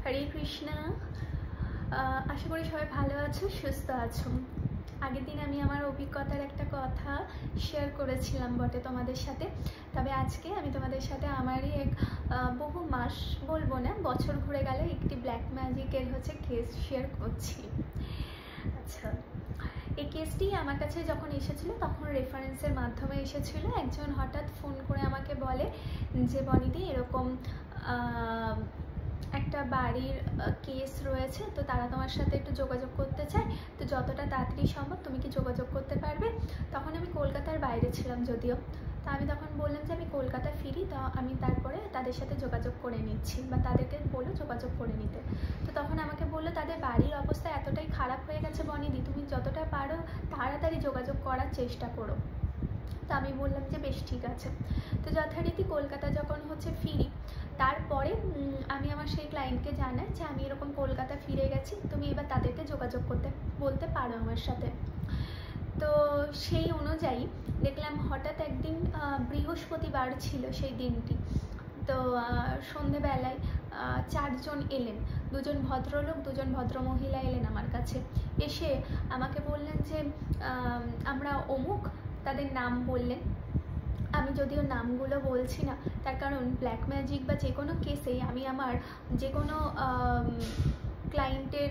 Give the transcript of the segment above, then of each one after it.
হরে কৃষ্ণা। আশা করি সবাই ভালো আছো, সুস্থ আছো। আগের দিন আমি আমার অভিজ্ঞতার একটা কথা শেয়ার করেছিলাম বটে তোমাদের সাথে, তবে আজকে আমি তোমাদের সাথে আমারই এক বহু মাস বলবো না, বছর ঘুরে গেল একটি ব্ল্যাক ম্যাজিকের কেস শেয়ার করছি। আচ্ছা, এই কেসটি আমার কাছে যখন এসেছিল তখন রেফারেন্সের মাধ্যমে এসেছিল। একজন হঠাৎ ফোন করে আমাকে বলে যে বনিদি এরকম একটা বাড়ির কেস রয়েছে, তো তারা তোমার সাথে একটু যোগাযোগ করতে চায়, তো যতটা তাড়াতাড়ি সম্ভব তুমি কি যোগাযোগ করতে পারবে। তখন আমি কলকাতার বাইরে ছিলাম যদিও, তা আমি তখন বললাম যে আমি কলকাতা ফিরি, তো আমি তারপরে তাদের সাথে যোগাযোগ করে নিচ্ছি বা তাদেরকে বললো যোগাযোগ করে নিতে। তো তখন আমাকে বললো তাদের বাড়ির অবস্থা এতটাই খারাপ হয়ে গেছে বনিদি, তুমি যতটা পারো তাড়াতাড়ি যোগাযোগ করার চেষ্টা করো। তো আমি বললাম যে বেশ ঠিক আছে। তো যথারীতি কলকাতা যখন ফিরি, তারপরে আমি আমার সেই ক্লায়েন্টকে জানাই যে আমি এরকম কলকাতা ফিরে গেছি, তুমি এবার তাদেরকে যোগাযোগ করতে বলতে পারো আমার সাথে। তো সেই অনুযায়ী দেখলাম হঠাৎ একদিন বৃহস্পতিবার ছিল সেই দিনটি, তো সন্ধেবেলায় 4 জন এলেন, 2 জন ভদ্রলোক 2 জন ভদ্রমহিলা এলেন আমার কাছে। এসে আমাকে বললেন যে আমরা অমুক, তাদের নাম বললেন। আমি যদিও নামগুলো বলছি না, তার কারণ ব্ল্যাক ম্যাজিক বা যে কোনো কেসেই আমি আমার যে কোনো ক্লায়েন্টের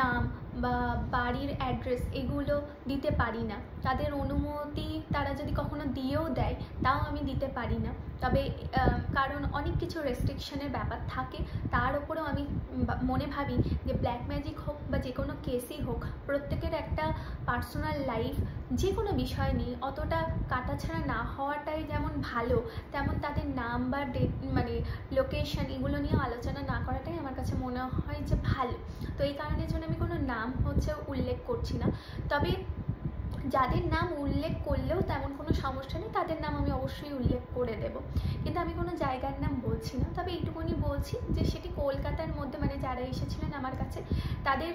নাম বা বাড়ির অ্যাড্রেস এগুলো দিতে পারি না। তাদের অনুমতি তারা যদি কখনো দিয়েও দেয় তাও আমি দিতে পারি না, তবে কারণ অনেক কিছু রেস্ট্রিকশনের ব্যাপার থাকে। তার উপরেও আমি মনে ভাবি যে ব্ল্যাক ম্যাজিক হোক বা যে কোনো কেসই হোক, প্রত্যেকের একটা পার্সোনাল লাইফ যে কোনো বিষয় নিয়ে অতটা কাটাছাড়া না হওয়াটাই যেমন ভালো, তেমন তাদের নাম বা মানে লোকেশন এগুলো নিয়ে আলোচনা না করাটাই আমার কাছে মনে হয় যে ভালো। তো এই কারণের জন্য আমি কোনো নাম উল্লেখ করছি না, তবে যাদের নাম উল্লেখ করলেও তেমন কোনো সমস্যা নেই, তাদের নাম আমি অবশ্যই উল্লেখ করে দেব, কিন্তু আমি কোনো জায়গার নাম বলছি না। তবে এইটুকুনি বলছি যে সেটি কলকাতার মধ্যে, মানে যারা এসেছিলেন আমার কাছে তাদের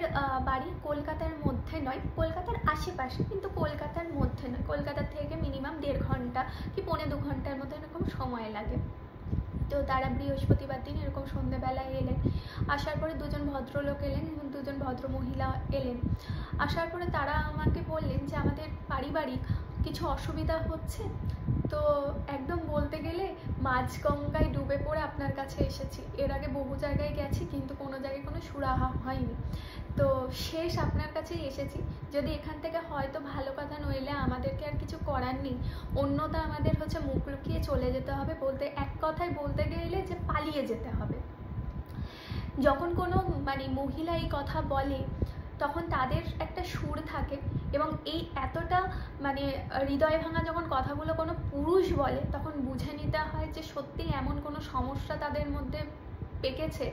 বাড়ি কলকাতার মধ্যে নয়, কলকাতার আশেপাশে, কিন্তু কলকাতার মধ্যে নয়। কলকাতার থেকে মিনিমাম 1.5 ঘন্টা কি 1.25 ঘন্টার মধ্যে এরকম সময় লাগে। তো তারা বৃহস্পতিবার দিন এরকম সন্ধ্যেবেলায় এলেন। আসার পরে 2 জন ভদ্রলোক এলেন এবং 2 জন ভদ্রমহিলা এলেন। আসার পরে তারা আমাকে বললেন যে আমাদের পারিবারিক কিছু অসুবিধা হচ্ছে, তো একদম বলতে গেলে মাঝগঙ্গায় ডুবে পড়ে আপনার কাছে এসেছি। এর আগে বহু জায়গায় গেছি কিন্তু কোনো জায়গায় কোনো সুরাহা হয়নি, তো শেষ আপনার কাছেই এসেছি। যদি এখান থেকে হয়তো ভালো কথা, নইলে আমাদেরকে আর কিছু করার নেই, অন্যতা আমাদের মুখ লুকিয়ে চলে যেতে হবে, বলতে এক কথায় বলতে গেলে যে পালিয়ে যেতে হবে। যখন কোনো মহিলা এই কথা বলে তখন তাদের একটা সুর থাকে, এবং এই এতটা হৃদয় ভাঙা যখন কথাগুলো কোনো পুরুষ বলে তখন বুঝে নিতে হয় যে সত্যি এমন কোনো সমস্যা তাদের মধ্যে পেকেছে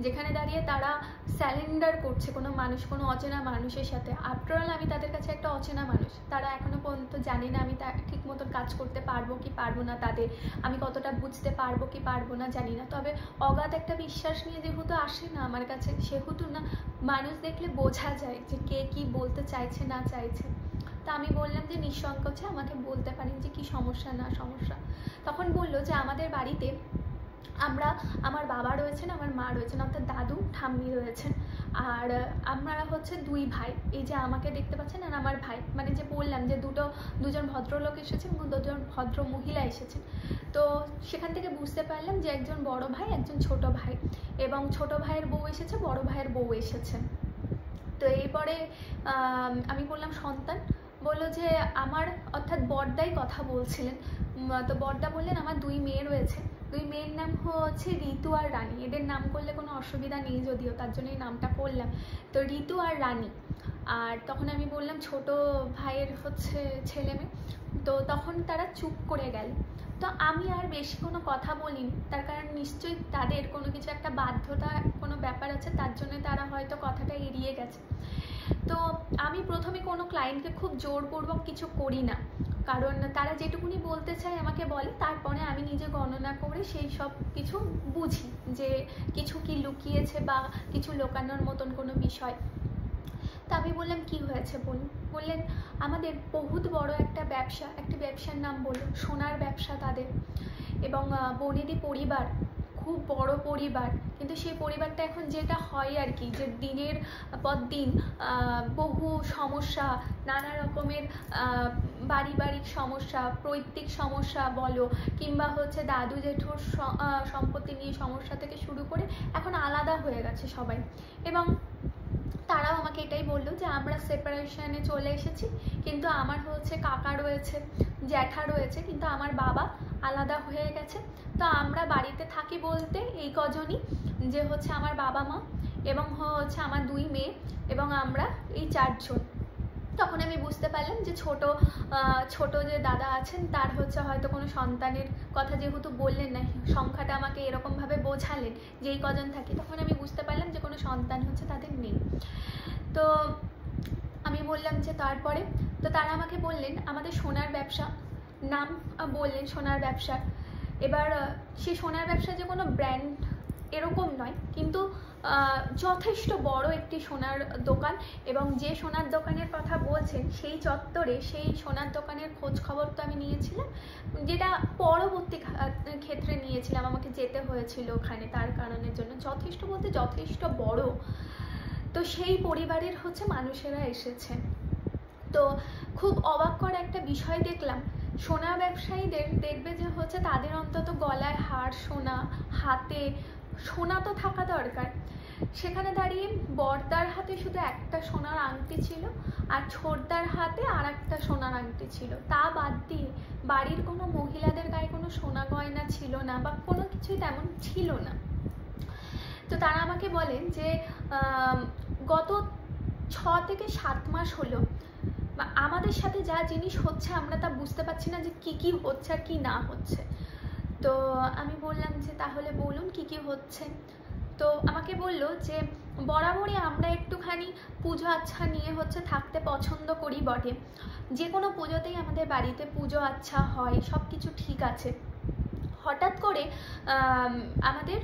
যেখানে দাঁড়িয়ে তারা স্যালেন্ডার করছে কোনো মানুষ, কোনো অচেনা মানুষের সাথে। আফটারঅল আমি তাদের কাছে একটা অচেনা মানুষ, তারা এখনো পর্যন্ত জানি না আমি ঠিক মতন কাজ করতে পারবো কি পারবো না, তাদের আমি কতটা বুঝতে পারবো কি পারবো না জানি না, তবে অগাধ একটা বিশ্বাস নিয়ে যেহেতু আসে না আমার কাছে, সেহেতু না মানুষ দেখলে বোঝা যায় যে কে কি বলতে চাইছে না চাইছে। তা আমি বললাম যে নিঃসংকোচে আমাকে বলতে পারেন যে কি সমস্যা না সমস্যা। তখন বললো যে আমাদের বাড়িতে আমার বাবা রয়েছেন, আমার মা রয়েছেন, অর্থাৎ দাদু ঠাম্মি রয়েছেন, আর আমরা 2 ভাই। এই যে আমাকে দেখতে পাচ্ছেন আর আমার ভাই, যে বললাম যে 2 জন ভদ্রলোক এসেছেন এবং 2 জন ভদ্র মহিলা এসেছেন। তো সেখান থেকে বুঝতে পারলাম যে একজন বড় ভাই, একজন ছোট ভাই, এবং ছোট ভাইয়ের বউ এসেছে, বড় ভাইয়ের বউ এসেছেন। তো এরপরে আমি বললাম সন্তান, বললো যে আমার, অর্থাৎ বড়দাই কথা বলছিলেন। তো বড়দা বললেন আমার 2 মেয়ে রয়েছে, 2 মেয়ের নাম ঋতু আর রানী। এদের নাম করলে কোনো অসুবিধা নেই যদিও, তার জন্য এই নামটা করলাম। তো ঋতু আর রানী। আর তখন আমি বললাম ছোট ভাইয়ের ছেলে মেয়ে। তো তখন তারা চুপ করে গেল। তো আমি আর বেশি কোনো কথা বলিনি, তার কারণ নিশ্চয়ই তাদের কোনো কিছু একটা বাধ্যতা, কোনো ব্যাপার আছে, তার জন্য তারা হয়তো কথাটা এড়িয়ে গেছে। তো আমি প্রথমে কোনো ক্লায়েন্টকে খুব জোরপূর্বক কিছু করি না, কারণ তারা যেটুকুনি বলতে চায় আমাকে বলে, তারপরে আমি নিজে গণনা করে সেই সব কিছু বুঝি যে কিছু কি লুকিয়েছে বা কিছু লুকানোর মতন কোনো বিষয়। তা আমি বললাম কি হয়েছে বলুন। বললেন আমাদের বহুত বড় একটা ব্যবসার নাম বললো, সোনার ব্যবসা তাদের, এবং বনেদি পরিবার খুব বড় পরিবার, কিন্তু সেই পরিবারটা এখন যেটা হয় আর কি, যে দিনের পর দিন বহু সমস্যা, নানা রকমের পারিবারিক সমস্যা, পৈতৃক সমস্যা বলো, কিংবা হচ্ছে দাদু জেঠুর সম্পত্তি নিয়ে সমস্যা থেকে শুরু করে এখন আলাদা হয়ে গেছে সবাই। এবং তারাও আমাকে এটাই বললো যে আমরা সেপারেশনে চলে এসেছি, কিন্তু আমার হচ্ছে কাকা রয়েছে, জ্যাঠা রয়েছে, কিন্তু আমার বাবা আলাদা হয়ে গেছে। তো আমরা বাড়িতে থাকি বলতে এই কজনই, যে হচ্ছে আমার বাবা মা এবং হচ্ছে আমার 2 মেয়ে এবং আমরা এই 4 জন। তখন আমি বুঝতে পারলাম যে ছোট যে দাদা আছেন তার হচ্ছে হয়তো কোনো সন্তানের কথা যেহেতু বললেন না, সংখ্যাটা আমাকে এরকমভাবে বোঝালেন যে এই কজন থাকি, তখন আমি বুঝতে পারলাম যে কোনো সন্তান হচ্ছে তাদের নেই। তো আমি বললাম যে তারপরে, তো তারা আমাকে বললেন আমাদের সোনার ব্যবসা, নাম বললেন সোনার ব্যবসা। এবার সেই সোনার ব্যবসা যে কোনো ব্র্যান্ড এরকম নয়, কিন্তু যথেষ্ট বড় একটি সোনার দোকান, এবং যে সোনার দোকানের কথা বলছেন সেই চত্বরে সেই সোনার দোকানের খোঁজ খবর তো আমি নিয়েছিলাম, যেটা পরবর্তী ক্ষেত্রে নিয়েছিলাম, আমাকে যেতে হয়েছিল ওখানে তার কারণের জন্য। যথেষ্ট বলতে যথেষ্ট বড়। তো সেই পরিবারের হচ্ছে মানুষেরা এসেছে। তো খুব অবাক করা একটা বিষয় দেখলাম, সোনা ব্যবসায়ীদের দেখবে যে হচ্ছে তাদের অন্তত গলায় হার সোনা, হাতে সোনা তো থাকা দরকার। সেখানে দাঁড়িয়ে বড়দার হাতে শুধু একটা সোনার আংটি ছিল, আর ছোটদার হাতে আর একটা সোনার আংটি ছিল। তা বাদ দিয়ে বাড়ির কোনো মহিলাদের গায়ে কোনো সোনা গয়না ছিল না, বা কোনো কিছুই তেমন ছিল না। তো তারা আমাকে বলেন যে গত 6 থেকে 7 মাস হলো আমাদের সাথে যা জিনিস হচ্ছে আমরা তা বুঝতে পারছি না যে কি হচ্ছে আর কি না হচ্ছে। তো আমি বললাম যে তাহলে বলুন কি হচ্ছে। তো আমাকে বললো যে বরাবরই আমরা একটুখানি পুজো আচ্ছা নিয়ে হচ্ছে থাকতে পছন্দ করি বটে, যে কোনো পুজোতেই আমাদের বাড়িতে পুজো আচ্ছা হয়, সব কিছু ঠিক আছে। হঠাৎ করে আমাদের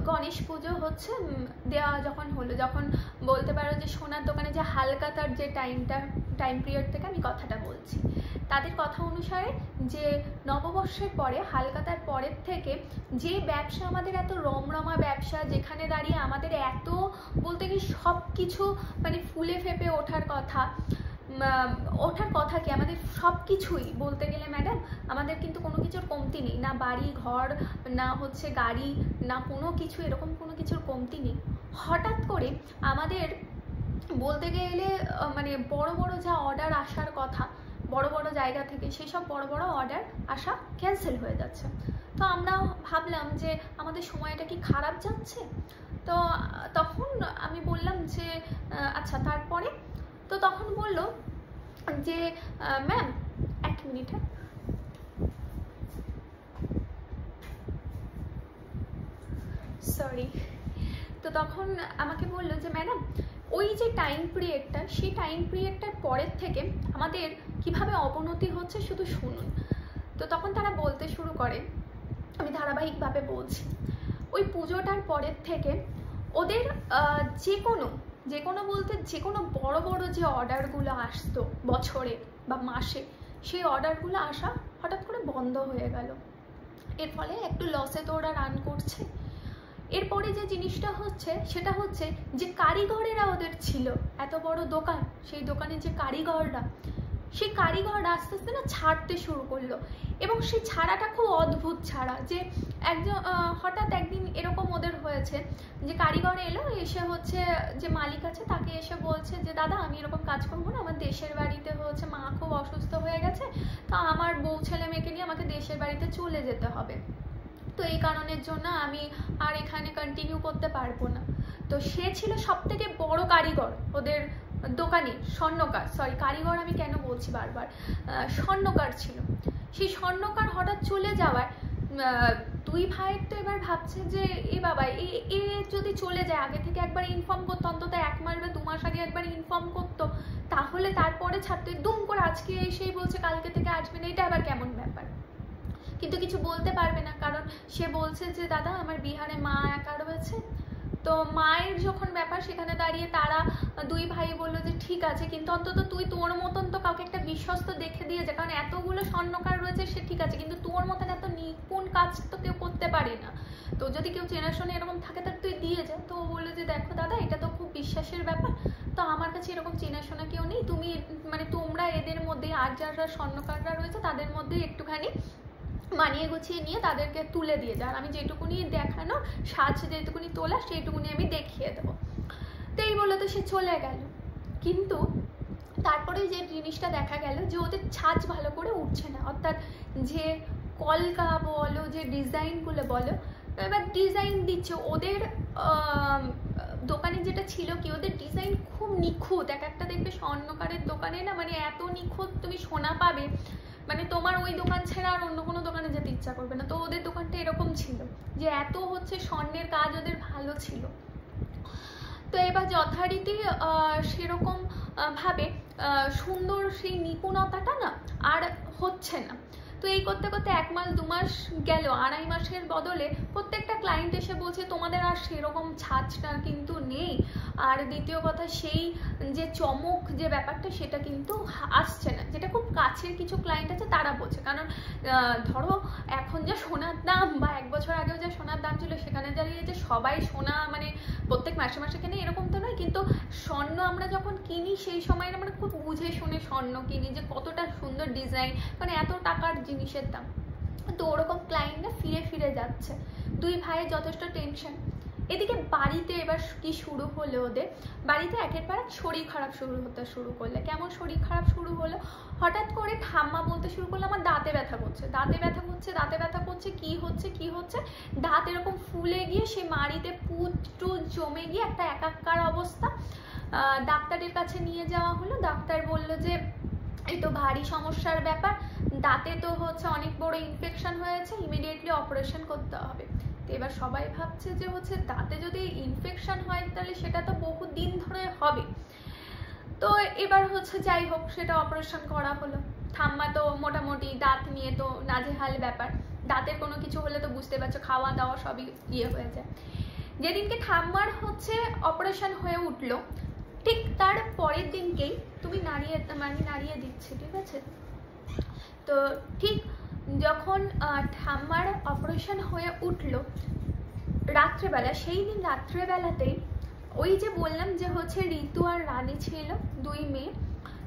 গণেশ পুজো হচ্ছে দেওয়া যখন হলো, যখন বলতে পারো যে সোনার দোকানে যে হালকাতার যে টাইম পিরিয়ড থেকে আমি কথাটা বলছি, তাদের কথা অনুসারে যে নববর্ষের পরে হালকাতার পরের থেকে যে ব্যবসা আমাদের এত রমরমা ব্যবসা, যেখানে দাঁড়িয়ে আমাদের এত বলতে কি সব কিছু মানে ফুলে ফেপে ওঠার কথা কি, আমাদের সব কিছুই বলতে গেলে ম্যাডাম আমাদের কিন্তু কোনো কিছুর কমতি নেই, না বাড়ি ঘর, না হচ্ছে গাড়ি, না কোনো কিছু, এরকম কোনো কিছুর কমতি নেই। হঠাৎ করে আমাদের বলতে গেলে মানে বড় বড় যা অর্ডার আসার কথা বড় বড় জায়গা থেকে, সেই সব বড় বড় অর্ডার আসা ক্যান্সেল হয়ে যাচ্ছে। তো আমরা ভাবলাম যে আমাদের সময়টা কি খারাপ যাচ্ছে। তো তখন আমি বললাম যে আচ্ছা তারপরে। তো তখন বললো যে ম্যাম 1 মিনিট, সরি। তো তখন আমাকে বললো যে ম্যাডাম ওই যে টাইম পিরিয়ডটা, সেই টাইম পিরিয়ডটার পরের থেকে আমাদের কিভাবে অবনতি হচ্ছে শুধু শুনুন। তো তখন তারা বলতে শুরু করে, আমি ধারাবাহিকভাবে বলছি, ওই পুজোটার পরের থেকে ওদের যে কোনো বলতে যে কোনো বড় বড় যে অর্ডারগুলো আসতো বছরে বা মাসে, সেই অর্ডারগুলো আসা হঠাৎ করে বন্ধ হয়ে গেল। এর ফলে একটু লসে তো ওরা রান করছে। এরপরে যে জিনিসটা হচ্ছে সেটা হচ্ছে যে কারিগরেরা ওদের ছিল, এত বড় দোকান, সেই দোকানে যে কারিগররা, সেই কারিগররা আস্তে আস্তে না ছাড়তে শুরু করলো। এবং সেই ছাড়াটা খুব অদ্ভুত ছাড়া, যে একজন হঠাৎ একদিন এরকম ওদের হয়েছে যে কারিগর এলো, এসে হচ্ছে যে মালিক আছে তাকে এসে বলছে যে দাদা আমি এরকম কাজ করবো না, আমার দেশের বাড়িতে হচ্ছে মা খুব অসুস্থ হয়ে গেছে, তো আমার বউ ছেলে মেয়েকে নিয়ে আমাকে দেশের বাড়িতে চলে যেতে হবে, তো এই কারণের জন্য আমি আর এখানে কন্টিনিউ করতে পারবো না। তো সে ছিল সব থেকে বড় কারিগর ওদের দোকানে, স্বর্ণকার, সরি কারিগর আমি কেন বলছি বারবার, স্বর্ণকার ছিল। সেই স্বর্ণকার হঠাৎ চলে যাওয়ার 2 ভাইয়ের তো এবার ভাবছে যে এ বাবা এ যদি চলে যায়, আগে থেকে একবার ইনফর্ম করতো, অন্তত 1 মাস বা 2 মাস আগে একবার ইনফর্ম করতো, তাহলে তারপরে ছাড়তে দুম করে আজকে এসেই বলছে কালকে থেকে আসবে না, এটা আবার কেমন ব্যাপার। কিন্তু কিছু বলতে পারবে না, কারণ সে বলছে যে দাদা আমার বিহারে মা একা রয়েছে, তো মায়ের যখন ব্যাপার সেখানে দাঁড়িয়ে তারা দুই ভাই বললো যে ঠিক আছে, কিন্তু অন্তত তুই তোর মতন তো কাউকে একটা বিশ্বস্ত দেখে দিয়ে যা, কারণ এতগুলো স্বর্ণকার রয়েছে সে ঠিক আছে, কিন্তু তোর মতন এত নিপুণ কাজ তো কেউ করতে পারে না, তো যদি কেউ চেনাশোনা এরকম থাকে তার তুই দিয়ে যা। তো ও বললো যে দেখো দাদা এটা তো খুব বিশ্বাসের ব্যাপার, তো আমার কাছে এরকম চেনাশোনা কেউ নেই, তুমি মানে তোমরা এদের মধ্যে আর যারা স্বর্ণকাররা রয়েছে তাদের মধ্যে একটুখানি মানিয়ে গুছিয়ে নিয়ে তাদেরকে তুলে দিয়ে যান, আমি যেটুকুনি দেখানো সাজ যেটুকুনি তোলা সেইটুকুনি আমি দেখিয়ে দেবো। তো এই বলে তো সে চলে গেল, কিন্তু তারপরে যে জিনিসটা দেখা গেল যে ওদের ছাঁচ ভালো করে উঠছে না, অর্থাৎ যে কলকা বলো যে ডিজাইনগুলো বলো, এবার ডিজাইন দিচ্ছে ওদের দোকানে যেটা ছিল কি ওদের ডিজাইন খুব নিখুঁত, এক একটা দেখবে স্বর্ণকারের দোকানে না মানে এত নিখুঁত তুমি সোনা পাবে মানে তোমার ওই দোকান ছাড়া আর অন্য কোনো দোকানে যেতে ইচ্ছা করবে না। তো ওদের দোকানটা এরকম ছিল যে এত হচ্ছে স্বর্ণের কাজ ওদের ভালো ছিল। তো এবার যথারীতি সেরকম ভাবে সুন্দর সেই নিপুণতাটা না আর হচ্ছে না। তো এই করতে করতে 1 মাস 2 মাস গেল, 2.5 মাসের বদলে প্রত্যেকটা ক্লায়েন্ট এসে বলছে তোমাদের আর সেরকম ছাঁচটা কিন্তু নেই, আর দ্বিতীয় কথা সেই যে চমক যে ব্যাপারটা সেটা কিন্তু আসছে না, যেটা খুব কাছের কিছু ক্লায়েন্ট আছে তারা বলছে। কারণ ধরো এখন যা সোনার দাম বা 1 বছর আগেও যা সোনার দাম ছিল সেখানে দাঁড়িয়ে যে সবাই সোনা মানে প্রত্যেক মাসে মাসে কেনে এরকম তো নয়, কিন্তু স্বর্ণ আমরা যখন কিনি সেই সময় আমরা খুব বুঝে শুনে স্বর্ণ কিনি যে কতটা সুন্দর ডিজাইন, মানে এত টাকার জিনিসের দাম। তো ওরকম ক্লায়েন্টরা ফিরে ফিরে যাচ্ছে, দুই ভাইয়ের যথেষ্ট টেনশন। এদিকে বাড়িতে এবার কি শুরু হলো ওদের, বাড়িতে একের পর এক শরীর খারাপ হতে শুরু করলে। কেমন শরীর খারাপ শুরু হলো, হঠাৎ করে ঠাম্মা বলতে শুরু করলো আমার দাঁতে ব্যথা করছে, দাঁতে ব্যথা করছে, দাঁতে ব্যথা করছে, কি হচ্ছে কি হচ্ছে, দাঁত এরকম ফুলে গিয়ে সে মাড়িতে পুত টুত জমে গিয়ে একটা একাকার অবস্থা। ডাক্তারের কাছে নিয়ে যাওয়া হলো, ডাক্তার বললো যে এই তো ভারী সমস্যার ব্যাপার, দাঁতে তো হচ্ছে অনেক বড় ইনফেকশন হয়েছে, ইমিডিয়েটলি অপারেশন করতে হবে। তো এবার সবাই ভাবছে যে হচ্ছে দাঁতে যদি ইনফেকশন হয় তাহলে সেটা তো বহু দিন ধরে হবে। তো এবার হচ্ছে যাই হোক সেটা অপারেশন করা হলো। ঠাম্মা তো মোটামুটি দাঁত নিয়ে তো নাজেহাল ব্যাপার, দাঁতের কোনো কিছু হলে তো বুঝতে পারছো খাওয়া দাওয়া সবই হয়ে যায়। যেদিনকে ঠাম্মার হচ্ছে অপারেশন হয়ে উঠলো ঠিক তার পরের দিনকেই তুমি নাড়িয়ে দিচ্ছি, ঠিক আছে? তো ঠিক যখন ঠাম্মার অপারেশন হয়ে উঠলো রাত্রেবেলা, সেই দিন রাত্রেবেলাতেই ওই যে বললাম যে হচ্ছে ঋতু আর রানী ছিল 2 মেয়ে,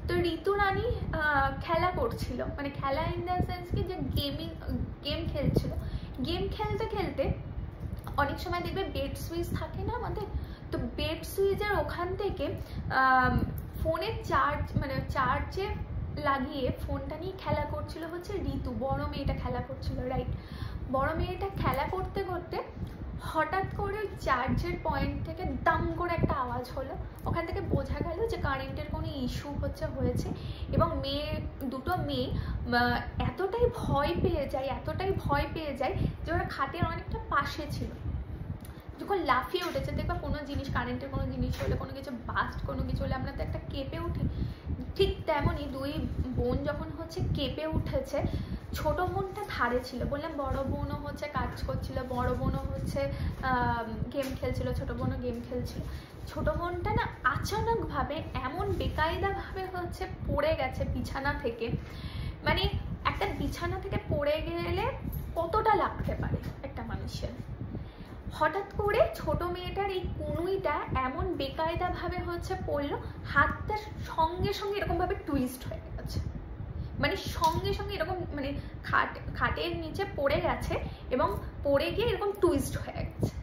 তো ঋতু রানী খেলা করছিল, মানে খেলা ইন দ্য সেন্স কি যে গেম খেলছিল। গেম খেলতে খেলতে অনেক সময় দেখবে বেড সুইচ থাকে না আমাদের, তো বেড সুইচের ওখান থেকে ফোনের চার্জে লাগিয়ে ফোনটা নিয়ে খেলা করছিল হচ্ছে ঋতু, বড় মেয়েটা খেলা করছিল, রাইট? বড় মেয়েটা খেলা করতে করতে হঠাৎ করে চার্জের পয়েন্ট থেকে দাম করে একটা আওয়াজ হলো, ওখান থেকে বোঝা গেল যে কারেন্টের কোনো ইস্যু হয়েছে। এবং দুটো মেয়ে এতটাই ভয় পেয়ে যায় যে ওরা খাটের অনেকটা পাশে ছিল, যখন লাফিয়ে উঠেছে। দেখবা কোনো জিনিস কারেন্টের কোনো জিনিস হলে, কোনো কিছু বাস্ট কোনো কিছু হলে আমরা তো একটা কেঁপে উঠি, ঠিক তেমনই 2 বোন যখন হচ্ছে কেঁপে উঠেছে। ছোট বোনটা ধারে ছিল, বললাম বড় বোনও হচ্ছে কাজ করছিল, বড় বোনও হচ্ছে গেম খেলছিল, ছোট বোনও গেম খেলছিল। ছোট বোনটা না আচানক ভাবে এমন বেকায়দা ভাবে হচ্ছে পড়ে গেছে বিছানা থেকে, মানে একটা বিছানা থেকে পড়ে গেলে কতটা লাগতে পারে একটা মানুষের। হঠাৎ করে ছোট মেয়েটার এই কনুইটা এমন বেকায়দা ভাবে হচ্ছে পড়লো, হাতটা সঙ্গে সঙ্গে এরকম ভাবে টুইস্ট হয়ে গেছে, মানে সঙ্গে সঙ্গে এরকম মানে খাটের নিচে পড়ে গেছে এবং পড়ে গিয়ে এরকম টুইস্ট হয়ে গেছে।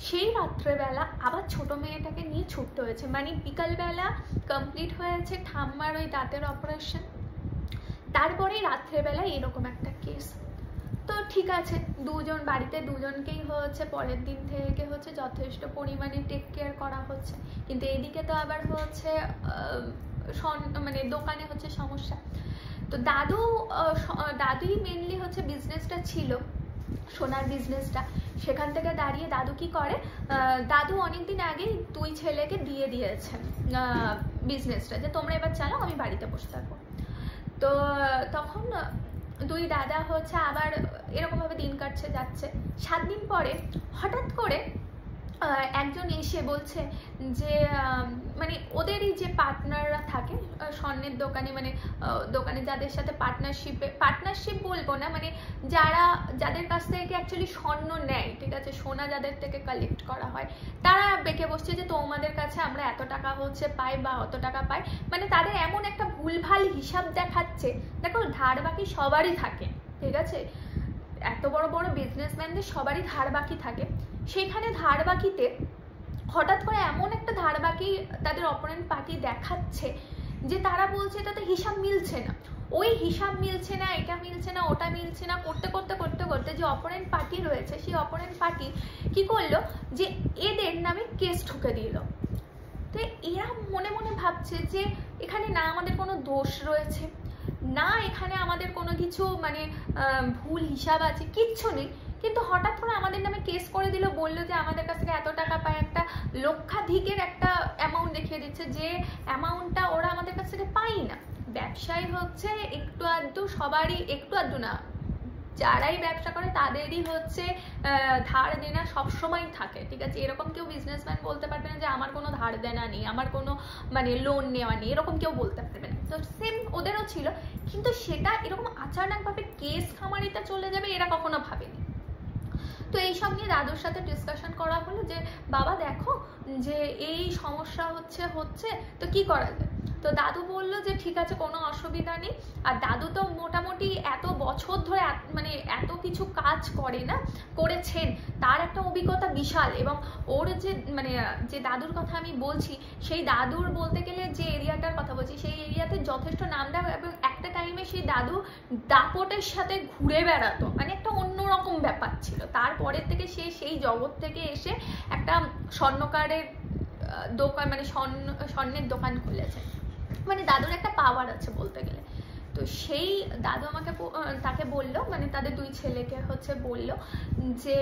সেই রাত্রেবেলা আবার ছোট মেয়েটাকে নিয়ে ছুটতে হয়েছে, মানে বিকালবেলা কমপ্লিট হয়েছে ঠাম্মার ওই দাঁতের অপারেশন, তারপরে রাত্রেবেলা এরকম একটা কেস। তো ঠিক আছে, বাড়িতে দুজনকেই হচ্ছে পরের দিন থেকে হচ্ছে যথেষ্ট পরিমাণে টেক কেয়ার করা হচ্ছে, কিন্তু এদিকে তো আবার হচ্ছে মানে দোকানে হচ্ছে সমস্যা। তো দাদুই মেনলি হচ্ছে বিজনেসটা ছিল, সোনার বিজনেসটা। সেখান থেকে দাঁড়িয়ে দাদু কি করে, দাদু অনেকদিন আগেই 2 ছেলেকে দিয়ে দিয়েছেন বিজনেসটা, যে তোমরা এবার চালাও, আমি বাড়িতে বসে থাকবো। তো তখন 2 দাদা হচ্ছে আবার এরকমভাবে দিন কাটছে যাচ্ছে। 7 দিন পরে হঠাৎ করে একজন এসে বলছে যে মানে ওদেরই যে পার্টনাররা থাকে স্বর্ণের দোকানে, মানে দোকানে যাদের সাথে পার্টনারশিপ বলবো না, মানে যাদের কাছ থেকে অ্যাকচুয়ালি স্বর্ণ নেয়, ঠিক আছে, সোনা যাদের থেকে কালেক্ট করা হয়, তারা বেঁকে বসছে যে তোমাদের কাছে আমরা এত টাকা হচ্ছে পাই বা অত টাকা পাই। মানে তাদের এমন একটা ভুলভাল হিসাব দেখাচ্ছে। দেখো, ধার বাকি সবারই থাকে, ঠিক আছে, এত বড় বড় বিজনেসম্যানদের সবারই ধার বাকি থাকে। সেখানে ধার বাকিতে হঠাৎ করে এমন একটা ধার বাকি তাদের অপোনেন্ট পার্টি দেখাচ্ছে যে তারা বলছে এটাতে হিসাব মিলছে না, ওই হিসাব মিলছে না, এটা মিলছে না, ওটা মিলছে না, করতে করতে করতে করতে যে অপোনেন্ট পার্টি রয়েছে সেই অপোনেন্ট পার্টি কি করলো যে এদের নামে কেস ঠুকে দিল। তো এরা মনে মনে ভাবছে যে এখানে না আমাদের কোনো দোষ রয়েছে, না এখানে আমাদের কোনো কিছু মানে ভুল হিসাব আছে, কিচ্ছু নেই, কিন্তু হঠাৎ করে আমাদের নামে কেস করে দিল, বললো যে আমাদের কাছ থেকে এত টাকা পায়, একটা লক্ষাধিকের একটা অ্যামাউন্ট দেখিয়ে দিচ্ছে, যে অ্যামাউন্টটা ওরা আমাদের কাছ থেকে পাই না। ব্যবসায়ী হচ্ছে একটু আধটু, সবারই একটু আধটু না, যারাই ব্যবসা করে তাদেরই হচ্ছে ধার দেনা সবসময় থাকে, ঠিক আছে, এরকম কেউ বিজনেসম্যান বলতে পারবে না যে আমার কোনো ধার দেনা নেই, আমার কোনো মানে লোন নেওয়া নেই, এরকম কেউ বলতে পারবে না। তো সেম ওদেরও ছিল, কিন্তু সেটা এরকম আচানকভাবে কেস খামারিতে চলে যাবে এরা কখনো ভাবেনি। তো এইসব নিয়ে দাদুর সাথে ডিসকাশন করা হলো যে বাবা দেখো যে এই সমস্যা হচ্ছে তো কি করা যায়। তো দাদু বললো যে ঠিক আছে, কোনো অসুবিধা নেই। আর দাদু তো মোটামুটি এত বছর ধরে মানে এত কিছু কাজ করেছেন, তার একটা অভিজ্ঞতা বিশাল। এবং ওর যে মানে যে দাদুর কথা আমি বলছি, সেই দাদুর বলতে গেলে যে এরিয়াটার কথা বলছি, সেই এরিয়াতে যথেষ্ট নামডাক, এবং একটা টাইমে সেই দাদু দাপটের সাথে ঘুরে বেড়াতো, মানে একটা অন্যরকম ব্যাপার ছিল। তারপরের থেকে সেই জগৎ থেকে এসে একটা স্বর্ণকারের দোকান, মানে স্বর্ণের দোকান খুলেছে। মানে দাদুর একটা পাওয়ার আছে বলতে গেলে। তো সেই দাদু তাকে বললো, মানে তাদের দুই ছেলেকে বললো যে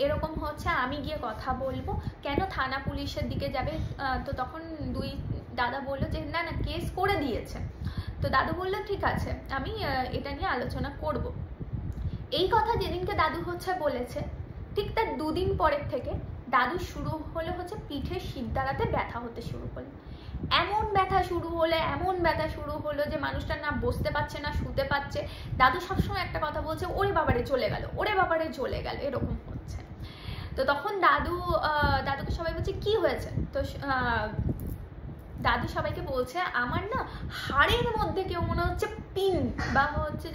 এরকম আমি গিয়ে কথা বলবো, কেন থানা পুলিশের দিকে যাবে? তো তখন দুই দাদা বললো যে না না, কেস করে দিয়েছে। তো দাদু বললো ঠিক আছে, আমি এটা নিয়ে আলোচনা করব। এই কথা যেদিনকে দাদু বলেছে, ঠিক তার দুদিন পরের থেকে দাদু শুরু হলো পিঠের শিরদাঁড়াতে ব্যথা হতে শুরু করলো। এমন ব্যথা শুরু হলো যে মানুষটা না বসতে পারছে না শুতে পারছে। দাদু সবসময় একটা কথা বলছে, ওরে বাবারে চলে গেল, এরকম হচ্ছে। তো তখন দাদুকে সবাই বলছে কি হয়েছে? তো দাদু সবাইকে বলছে আমার না হাড়ের মধ্যে কেউ মনে হচ্ছে পিন, বা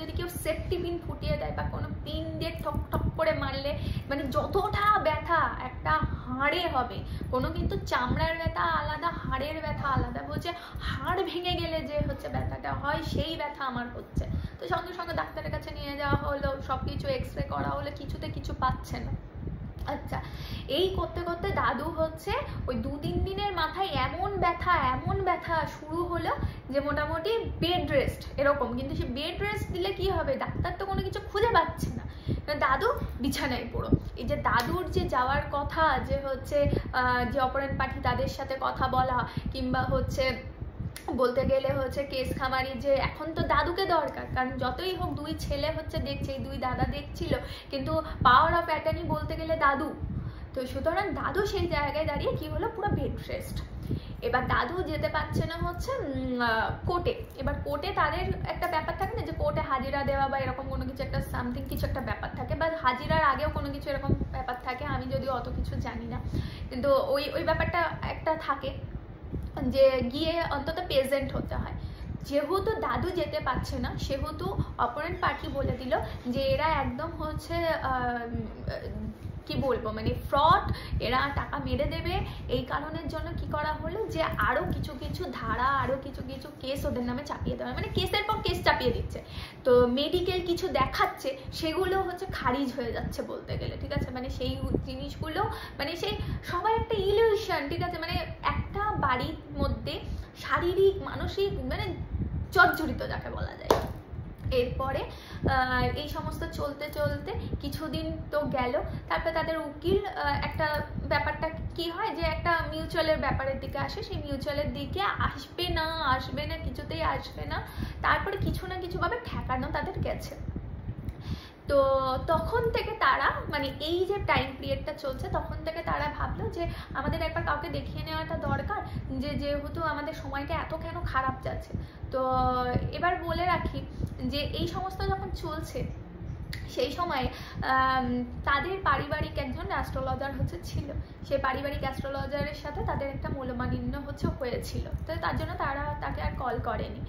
যদি কেউ সেফটি পিন ফুটিয়ে দেয় বা কোনো পিন দিয়ে ঠক ঠক করে মারলে মানে যতটা ব্যথা একটা হাড়ে হবে, কোনো কিন্তু চামড়ার ব্যথা আলাদা, হাড়ের ব্যথা আলাদা। বলছে হাড় ভেঙে গেলে যে ব্যথাটা হয় সেই ব্যথা আমার হচ্ছে। তো সঙ্গে সঙ্গে ডাক্তারের কাছে নিয়ে যাওয়া হলো, সবকিছু এক্সরে করা হলো, কিছুতে কিছু পাচ্ছে না। আচ্ছা, এই করতে করতে দাদু ওই 2-3 দিনের মাথায় এমন ব্যথা শুরু হলো যে মোটামুটি বেড রেস্ট এরকম। কিন্তু সে বেড রেস্ট দিলে কি হবে, ডাক্তার তো কোনো কিছু খুঁজে পাচ্ছে না, দাদু বিছানায় পড়ো। এই যে দাদুর যে যাওয়ার কথা, যে যে অপরাধ পার্টি তাদের সাথে কথা বলা, কিংবা বলতে গেলে কেস খামারি, যে এখন তো দাদুকে দরকার, কারণ যতই হোক দুই ছেলে দেখছে, এই দুই দাদা দেখছিল, কিন্তু পাওয়ার অফ অ্যাটর্নি বলতে গেলে দাদু। তো সুতরাং দাদু সেই জায়গায় দাঁড়িয়ে কি হলো, পুরো বেড রেস্ট। এবার দাদু যেতে পারছে না কোর্টে। এবার কোর্টে তাদের একটা ব্যাপার থাকে না, যে কোর্টে হাজিরা দেওয়া বা এরকম কোনো কিছু একটা সামথিং কিছু একটা ব্যাপার থাকে, বা হাজিরার আগেও কোনো কিছু এরকম ব্যাপার থাকে, আমি যদিও অত কিছু জানি না, কিন্তু ওই ব্যাপারটা একটা থাকে যে গিয়ে অন্তত প্রেজেন্ট হতে হয়। যেহেতু দাদু যেতে পারছে না, সেহেতু অপোনেন্ট পার্টি বলে দিল যে এরা একদম কি বলবো, মানে ফ্রড, এরা টাকা মেরে দেবে। এই কারণের জন্য কি করা হলো, যে আরো কিছু ধারা, আরো কিছু কেস ওদের নামে চাপিয়ে দেওয়া, মানে কেসের পর কেস চাপিয়ে দিচ্ছে। তো মেডিকেল কিছু দেখাচ্ছে, সেগুলো খারিজ হয়ে যাচ্ছে বলতে গেলে, ঠিক আছে। মানে সেই জিনিসগুলো, মানে সেই সবাই একটা ইলিউশন, ঠিক আছে, মানে একটা বাড়ির মধ্যে শারীরিক মানসিক মানে জর্জরিত যাকে বলা যায়। এরপরে এই সমস্ত চলতে চলতে কিছুদিন তো গেল। তারপরে তাদের উকিল একটা ব্যাপারটা কি হয়, যে একটা মিউচুয়ালের ব্যাপারের দিকে আসে, সেই মিউচুয়ালের দিকে আসবে না, কিছুতেই আসবে না। তারপরে কিছু না কিছু ভাবে ঠেকানো তাদের গেছে। তো তখন থেকে তারা মানে এই যে টাইম পিরিয়ডটা চলছে তখন থেকে তারা ভাবলো যে আমাদের একবার কাউকে দেখিয়ে নেওয়াটা দরকার, যে যেহেতু আমাদের সময়টা এত কেন খারাপ যাচ্ছে। তো এবার বলে রাখি যে এই সমস্ত যখন চলছে সেই সময় তাদের পারিবারিক একজন অ্যাস্ট্রোলজার ছিল, সেই পারিবারিক অ্যাস্ট্রোলজারের সাথে তাদের একটা মূল্যমালিন্য হয়েছিল, তো তার জন্য তারা তাকে আর কল করেনি।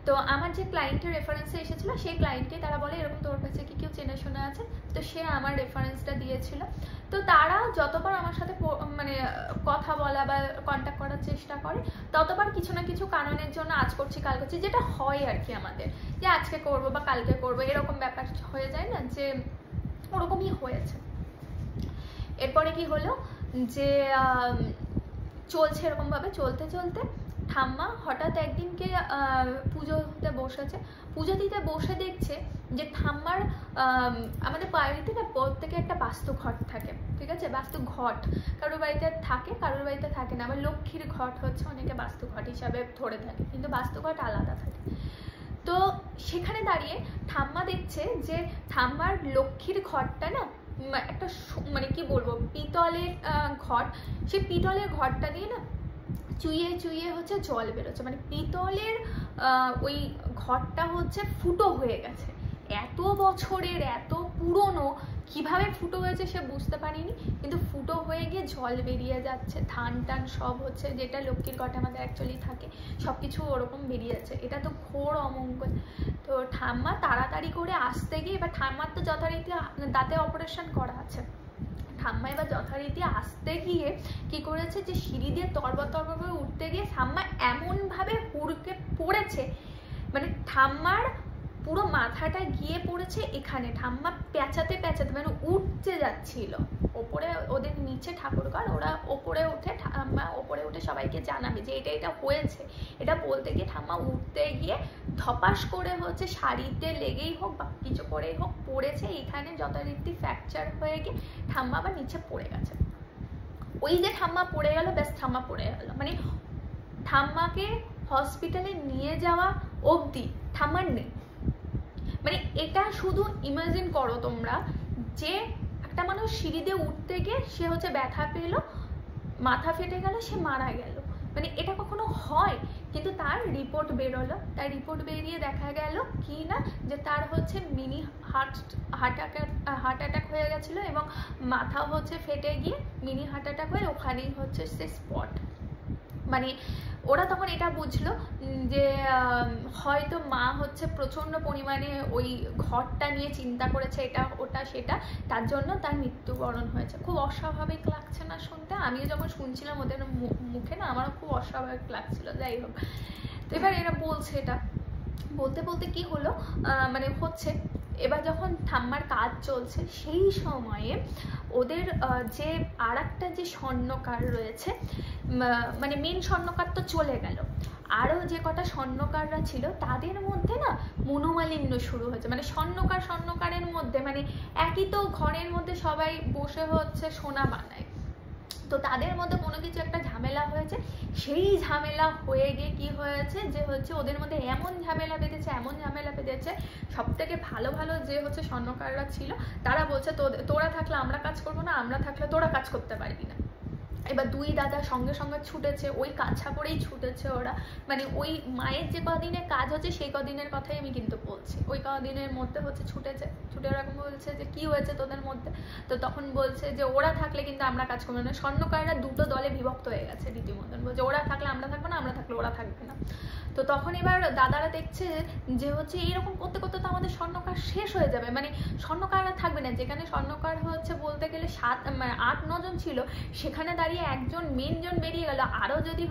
তো আমার যে ক্লায়েন্টের রেফারেন্সে এসেছিলো সেই ক্লায়েন্টকে তারা বলে এরকম তোর কাছে কি কেউ চেনাশোনা আছে, তো সে আমার রেফারেন্সটা দিয়েছিল। তো তারা যতবার আমার সাথে মানে কথা বলা বা কন্ট্যাক্ট করার চেষ্টা করে ততবার কিছু না কিছু কারণের জন্য আজ করছি কাল করছি, যেটা হয় আর কি আমাদের, যে আজকে করব বা কালকে করব এরকম ব্যাপার হয়ে যায় না, যে ওরকমই হয়েছে। এরপরে কি হলো যে চলছে এরকমভাবে চলতে চলতে ঠাম্মা হঠাৎ একদিনকে পুজো দিতে বসেছে, পুজো দিতে বসে দেখছে যে ঠাম্মার আমাদের বাড়িতে না প্রত্যেকে একটা বাস্তু ঘট থাকে, ঠিক আছে, বাস্তু ঘট কারোর বাড়িতে থাকে কারোর বাড়িতে থাকে না, আবার লক্ষ্মীর ঘট অনেকে বাস্তু ঘট হিসাবে ধরে থাকে, কিন্তু বাস্তু ঘট আলাদা থাকে। তো সেখানে দাঁড়িয়ে ঠাম্মা দেখছে যে ঠাম্মার লক্ষ্মীর ঘরটা না একটা মানে কি বলবো পিতলের ঘট, সেই পিতলের ঘরটা দিয়ে না চুইয়ে চুইয়ে জল বেরোচ্ছে, মানে পিতলের ওই ঘরটা ফুটো হয়ে গেছে, এত বছরের এত পুরনো, কিভাবে ফুটো হয়েছে সে বুঝতে পারিনি, কিন্তু ফুটো হয়ে গিয়ে জল বেরিয়ে যাচ্ছে, ধান টান সব যেটা লক্ষ্মীর ঘটে আমাদের অ্যাকচুয়ালি থাকে সব কিছু ওরকম বেরিয়ে যাচ্ছে, এটা তো ঘোর অমঙ্গল। তো ঠাম্মা তাড়াতাড়ি করে আসতে গিয়ে, এবার ঠাম্মার তো যথারীতি দাঁতে অপারেশন করা আছে, ঠাম্মা এবার যথারীতি আসতে গিয়ে কি করেছে যে সিঁড়ি দিয়ে তরবর করে উঠতে গিয়ে ঠাম্মা এমনভাবে হুড়কে পড়েছে, মানে ঠাম্মার পুরো মাথাটা গিয়ে পড়েছে এখানে, ঠাম্মা পেঁচাতে পেঁচাতে মানে উঠতে যাচ্ছিল ওপরে, ওদের নিচে ঠাকুরঘর, ওরা ওপরে উঠে ঠাম্মা ওপরে উঠে সবাইকে জানাবে যে এটা হয়েছে, এটা বলতে গিয়ে ঠাম্মা উঠতে গিয়ে ধপাস করে শাড়িতে লেগেই হোক বা কিছু করেই হোক পড়েছে, এখানে যথারীতি ফ্র্যাকচার হয়ে গিয়ে ঠাম্মা আবার নিচে পড়ে গেছে। ওই যে ঠাম্মা পড়ে গেল, ব্যাস ঠাম্মা পড়ে গেল, মানে ঠাম্মাকে হসপিটালে নিয়ে যাওয়া অবধি ঠাম্মার নেই। মানে এটা শুধু ইমাজিন করো তোমরা, যে একটা মানুষ সিঁড়ি দিয়ে উঠতে গিয়ে সে ব্যথা পেল, মাথা ফেটে গেল, সে মারা গেল, মানে এটা কখনো হয়? কিন্তু তার রিপোর্ট বেরোলো, তার রিপোর্ট বেরিয়ে দেখা গেল কি না যে তার মিনি হার্ট অ্যাটাক হয়ে গেছিলো এবং মাথা ফেটে গিয়ে মিনি হার্ট অ্যাটাক হয়ে ওখানেই সে স্পট। মানে ওরা তখন এটা বুঝলো যে হয়তো মা প্রচন্ড পরিমাণে ওই ঘরটা নিয়ে চিন্তা করেছে, এটা ওটা সেটা, তার জন্য তার মৃত্যুবরণ হয়েছে। খুব অস্বাভাবিক লাগছে না শুনতে? আমিও যখন শুনছিলাম ওদের মুখে না আমারও খুব অস্বাভাবিক লাগছিল। যাই হোক, তো এবার এরা বলছে, এটা বলতে বলতে কি হলো মানে এবার যখন ঠাম্মার কাজ চলছে সেই সময়ে ওদের যে আর একটা যে স্বর্ণকার রয়েছে, মানে মেন স্বর্ণকার তো চলে গেল, আরও যে কটা স্বর্ণকাররা ছিল তাদের মধ্যে না মনোমালিন্য শুরু হয়েছে। মানে স্বর্ণকারের মধ্যে মানে একই তো ঘরের মধ্যে সবাই বসে সোনা বানায়, তো তাদের মধ্যে কোনো কিছু একটা ঝামেলা হয়েছে। সেই ঝামেলা হয়ে গিয়ে কি হয়েছে যে ওদের মধ্যে এমন ঝামেলা বেঁধেছে, সব থেকে ভালো ভালো যে স্বর্ণকাররা ছিল তারা বলছে তোরা থাকলে আমরা কাজ করবো না, আমরা থাকলে তোরা কাজ করতে পারবি না। এবার দুই দাদা সঙ্গে সঙ্গে ছুটেছে, ওই কাছা করেই ছুটেছে ওরা, মানে ওই মায়ের যে কদিনের কাজ সেই কদিনের কথাই আমি কিন্তু বলছি, ওই কদিনের মধ্যে ছুটেছে, ছুটে ওরকম বলছে যে কি হয়েছে তোদের মধ্যে, তো তখন বলছে যে ওরা থাকলে কিন্তু আমরা কাজ করবো না। স্বর্ণকাররা দুটো দলে বিভক্ত হয়ে গেছে রীতিমতন, বলছে ওরা থাকলে আমরা থাকবো না, আমরা থাকলে ওরা থাকবে না। তো তখন এবার দাদারা দেখছে যে এইরকম করতে করতে তো আমাদের স্বর্ণকার শেষ হয়ে যাবে, মানে স্বর্ণকাররা থাকবে না। যেখানে স্বর্ণকার বলতে গেলে 8-9 জন ছিল, সেখানে দাঁড়িয়ে একজন মেনজন বেরিয়ে গেল, আরও যদি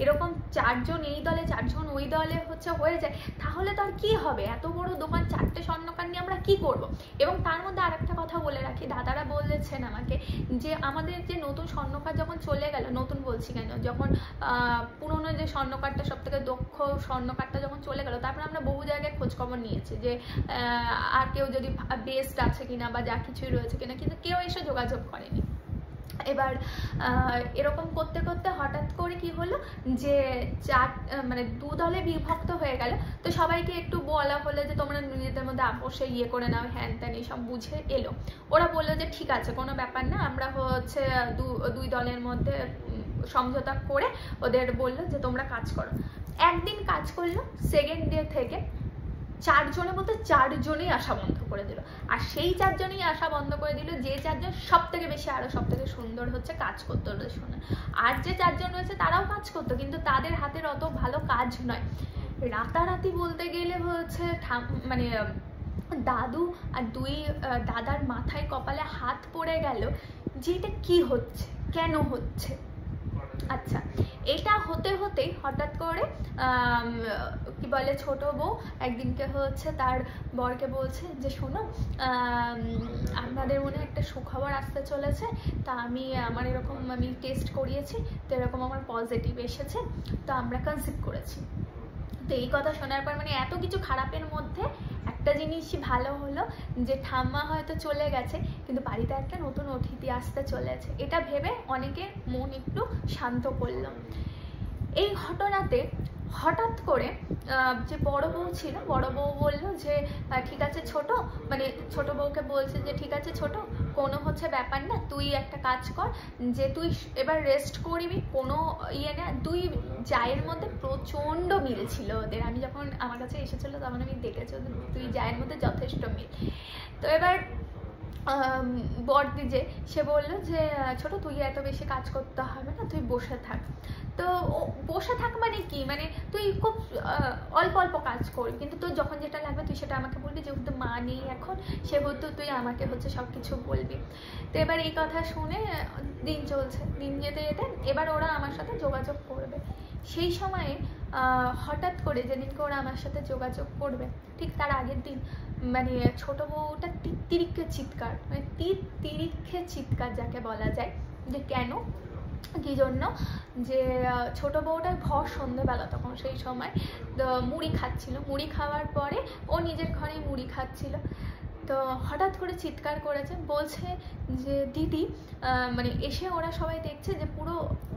এরকম 4 জন এই দলে 4 জন ওই দলে হয়ে যায়, তাহলে তো আর কি হবে? এত বড় দোকান, 4টে স্বর্ণকার নিয়ে আমরা কি করব? এবং তার মধ্যে আরেকটা কথা বলে রাখি, দাদারা বলেছেন আমাকে যে আমাদের যে নতুন স্বর্ণকার যখন চলে গেল, নতুন বলছি কেন, যখন পুরনো যে স্বর্ণকারটা সব থেকে দক্ষ স্বর্ণকারটা যখন চলে গেল, তারপরে আমরা বহু জায়গায় খোঁজখবর নিয়েছি যে আর কেউ যদি বেস্ট আছে কিনা বা যা কিছুই রয়েছে কিনা, কিন্তু কেউ এসে যোগাযোগ করেনি। এবার এরকম করতে করতে হঠাৎ করে কি হলো যে মানে 2 দলে বিভক্ত হয়ে গেল। তো সবাইকে একটু বলা হলো যে তোমরা নিজেদের মধ্যে আপোষে ইয়ে করে নাও, হ্যান ত্যান এইসব বুঝে এলো। ওরা বললো যে ঠিক আছে, কোনো ব্যাপার না, আমরা হচ্ছে 2 দলের মধ্যে সমঝোতা করে ওদের বললো যে তোমরা কাজ করো। একদিন কাজ করলো, সেকেন্ড ডে থেকে 4 জনের মধ্যে 4 জনেই আসা বন্ধ করে দিল। আর সেই 4 জনেই আসা বন্ধ করে দিল যে 4 জন সব থেকে বেশি আরো সব থেকে সুন্দর হচ্ছে কাজ করতো ওদের শুনে। আর যে 4 জন রয়েছে তারাও কাজ করতো, কিন্তু তাদের হাতের অত ভালো কাজ নয়। রাতারাতি বলতে গেলে হচ্ছে মানে দাদু আর 2 দাদার মাথায় কপালে হাত পড়ে গেল যে এটা কি হচ্ছে, কেন হচ্ছে। আচ্ছা, এটা হতে হতেই হঠাৎ করে কি বলে ছোট বউ একদিনকে হচ্ছে তার বরকে বলছে যে শোনো, আপনাদের মনে একটা সুখবর আসতে চলেছে, তা আমার এরকম আমি টেস্ট করিয়েছি, তো এরকম আমার পজিটিভ এসেছে, তো আমরা কনসিভ করেছি। তো এই কথা শোনার পর মানে এত কিছু খারাপের মধ্যে একটা জিনিসই ভালো হলো যে ঠাম্মা হয়তো চলে গেছে, কিন্তু বাড়িতে একটা নতুন অতিথি আসতে চলেছে, এটা ভেবে অনেকের মন একটু শান্ত করলো। এই ঘটনাতে হঠাৎ করে যে বড় বউ ছিল, বড় বউ বললো যে ঠিক আছে ছোট, মানে ছোট বউকে বলছে যে ঠিক আছে ছোট, কোনো হচ্ছে ব্যাপার না, তুই একটা কাজ কর যে তুই এবার রেস্ট করবি, কোনো ইয়ে না। 2 জায়ের মধ্যে প্রচণ্ড মিল ছিল ওদের। আমি যখন আমার কাছে এসেছিলো তখন আমি দেখেছি ওদের 2 জায়ের মধ্যে যথেষ্ট মিল। তো এবার বড়দি যে সে বললো যে ছোট তুই এত বেশি কাজ করতে হবে না, তুই বসে থাক। তো বসে থাক মানে কি, মানে তুই খুব অল্প অল্প কাজ করবি, কিন্তু তোর যখন যেটা লাগবে তুই সেটা আমাকে বলবি, যেহেতু মা নেই এখন সেহেতু তুই আমাকে হচ্ছে সব কিছু বলবি। তো এবার এই কথা শুনে দিন চলছে, দিন যেতে যেতে এবার ওরা আমার সাথে যোগাযোগ করবে। সেই সময়ে হঠাৎ করে যেদিনকে ওরা আমার সাথে যোগাযোগ করবে ঠিক তার আগের দিন মানে ছোট বউটা তিরিক্ষে চিৎকার, মানে তিরিক্ষে চিৎকার যাকে বলা যায়, যে কেন কি জন্য, যে ছোট বউটার ভর সন্ধ্যেবেলা তখন সেই সময় মুড়ি খাচ্ছিল, মুড়ি খাওয়ার পরে ও নিজের ঘরেই মুড়ি খাচ্ছিল। তো হঠাৎ করে চিৎকার করেছে, বলছে যে দিদি, মানে এসে ওরা সবাই দেখছে যে পুরো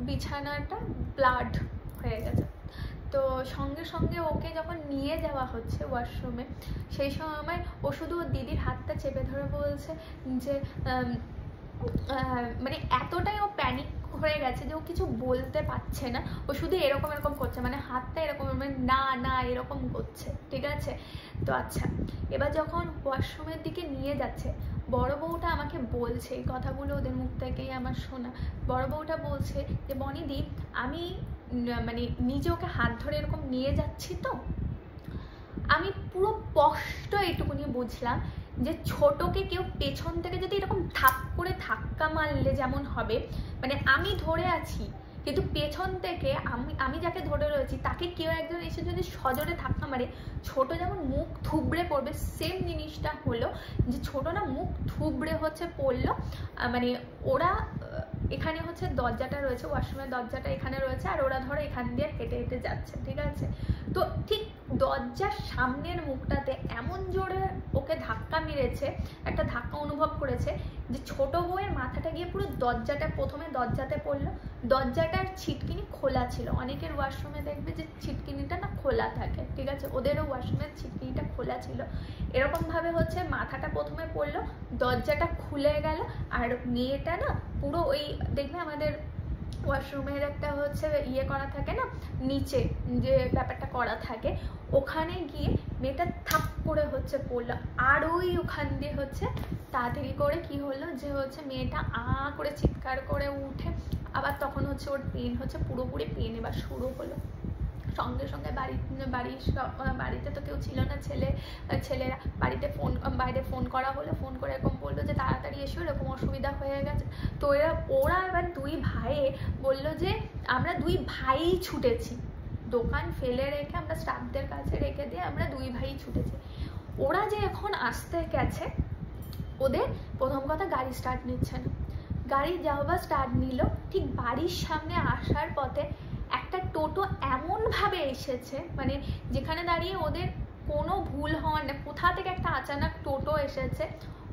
বিছানাটা ব্লাড হয়ে গেছে। তো সঙ্গে সঙ্গে ওকে যখন নিয়ে যাওয়া হচ্ছে ওয়াশরুমে, সেই সময় ও শুধু ওর দিদির হাতটা চেপে ধরে বলছে যে মানে এতটাই ও প্যানিক হয়ে গেছে যে ও কিছু বলতে পারছে না, ও শুধু এরকম এরকম করছে, মানে হাতটা এরকম মানে না না এরকম করছে, ঠিক আছে। তো আচ্ছা, এবার যখন ওয়াশরুমের দিকে নিয়ে যাচ্ছে, বড় বউটা আমাকে বলছে, এই কথাগুলো ওদের মুখ থেকেই আমার শোনা, বড় বউটা বলছে যে বনিদি আমি মানে নিজে ওকে হাত ধরে এরকম নিয়ে যাচ্ছি, তো আমি পুরো স্পষ্ট এইটুকুনি বুঝলাম যে ছোটকে কেউ পেছন থেকে যদি এরকম ধাপ করে ধাক্কা মারলে যেমন হবে, মানে আমি ধরে আছি কিন্তু পেছন থেকে আমি যাকে ধরে রয়েছি তাকে কেউ একজন এসে যদি সজোরে ধাক্কা মারে, ছোট যেমন মুখ থুবড়ে পড়বে, সেম জিনিসটা হলো যে ছোট না মুখ থুবড়ে হচ্ছে পড়লো। মানে ওরা এখানে হচ্ছে দরজাটা রয়েছে, ওয়াশরুমের দরজাটা এখানে রয়েছে, আর ওরা ধরো এখান দিয়ে হেঁটে হেঁটে যাচ্ছে, ঠিক আছে। তো ঠিক দরজার সামনের মুখটাতে এমন জোরে ওকে ধাক্কা মেরেছে, একটা ধাক্কা অনুভব করেছে যে ছোট বউয়ের মাথাটা গিয়ে পুরো দরজাটা প্রথমে দরজাতে পড়লো। দরজাটার ছিটকিনি খোলা ছিল, অনেকের ওয়াশরুমে দেখবে যে ছিটকিনিটা না খোলা থাকে, ঠিক আছে, ওদেরও ওয়াশরুমের ছিটকিনিটা খোলা ছিল। এরকমভাবে হচ্ছে মাথাটা প্রথমে পড়লো, দরজাটা খুলে গেল, আর মেয়েটা না পুরো ওই দেখবে আমাদের ওয়াশরুমের একটা হচ্ছে ইয়ে করা থাকে না, নিচে যে ব্যাপারটা করা থাকে, ওখানে গিয়ে মেয়েটা থাপ করে হচ্ছে পড়লো। আর ওই ওখান দিয়ে হচ্ছে তাড়াতাড়ি করে কি হলো যে হচ্ছে মেয়েটা করে চিৎকার করে উঠে, আবার তখন হচ্ছে ওর পেন হচ্ছে পুরোপুরি পেন এবার শুরু হলো। সঙ্গে সঙ্গে বাড়িতে তো কেউ ছিল না, ছেলেরা বাড়িতে বাইরে ফোন করা হলো, ফোন করে এরকম বললো যে তাড়াতাড়ি এসো, এরকম অসুবিধা হয়ে গেছে। তো ওরা এবার 2 ভাইয়ে বললো যে আমরা 2 ভাই ছুটেছি, দোকান ফেলে রেখে আমরা স্টাফদের কাছে রেখে দিয়ে আমরা 2 ভাই ছুটেছি। ওরা যে এখন আসতে গেছে, ওদের প্রথম কথা গাড়ি স্টার্ট নিচ্ছে না, গাড়ি যাওয়া স্টার্ট নিল, ঠিক বাড়ির সামনে আসার পথে একটা টোটো এমনভাবে এসেছে, মানে যেখানে দাঁড়িয়ে ওদের কোনো ভুল হওয়ার না, কোথা থেকে একটা আচানক টোটো এসেছে,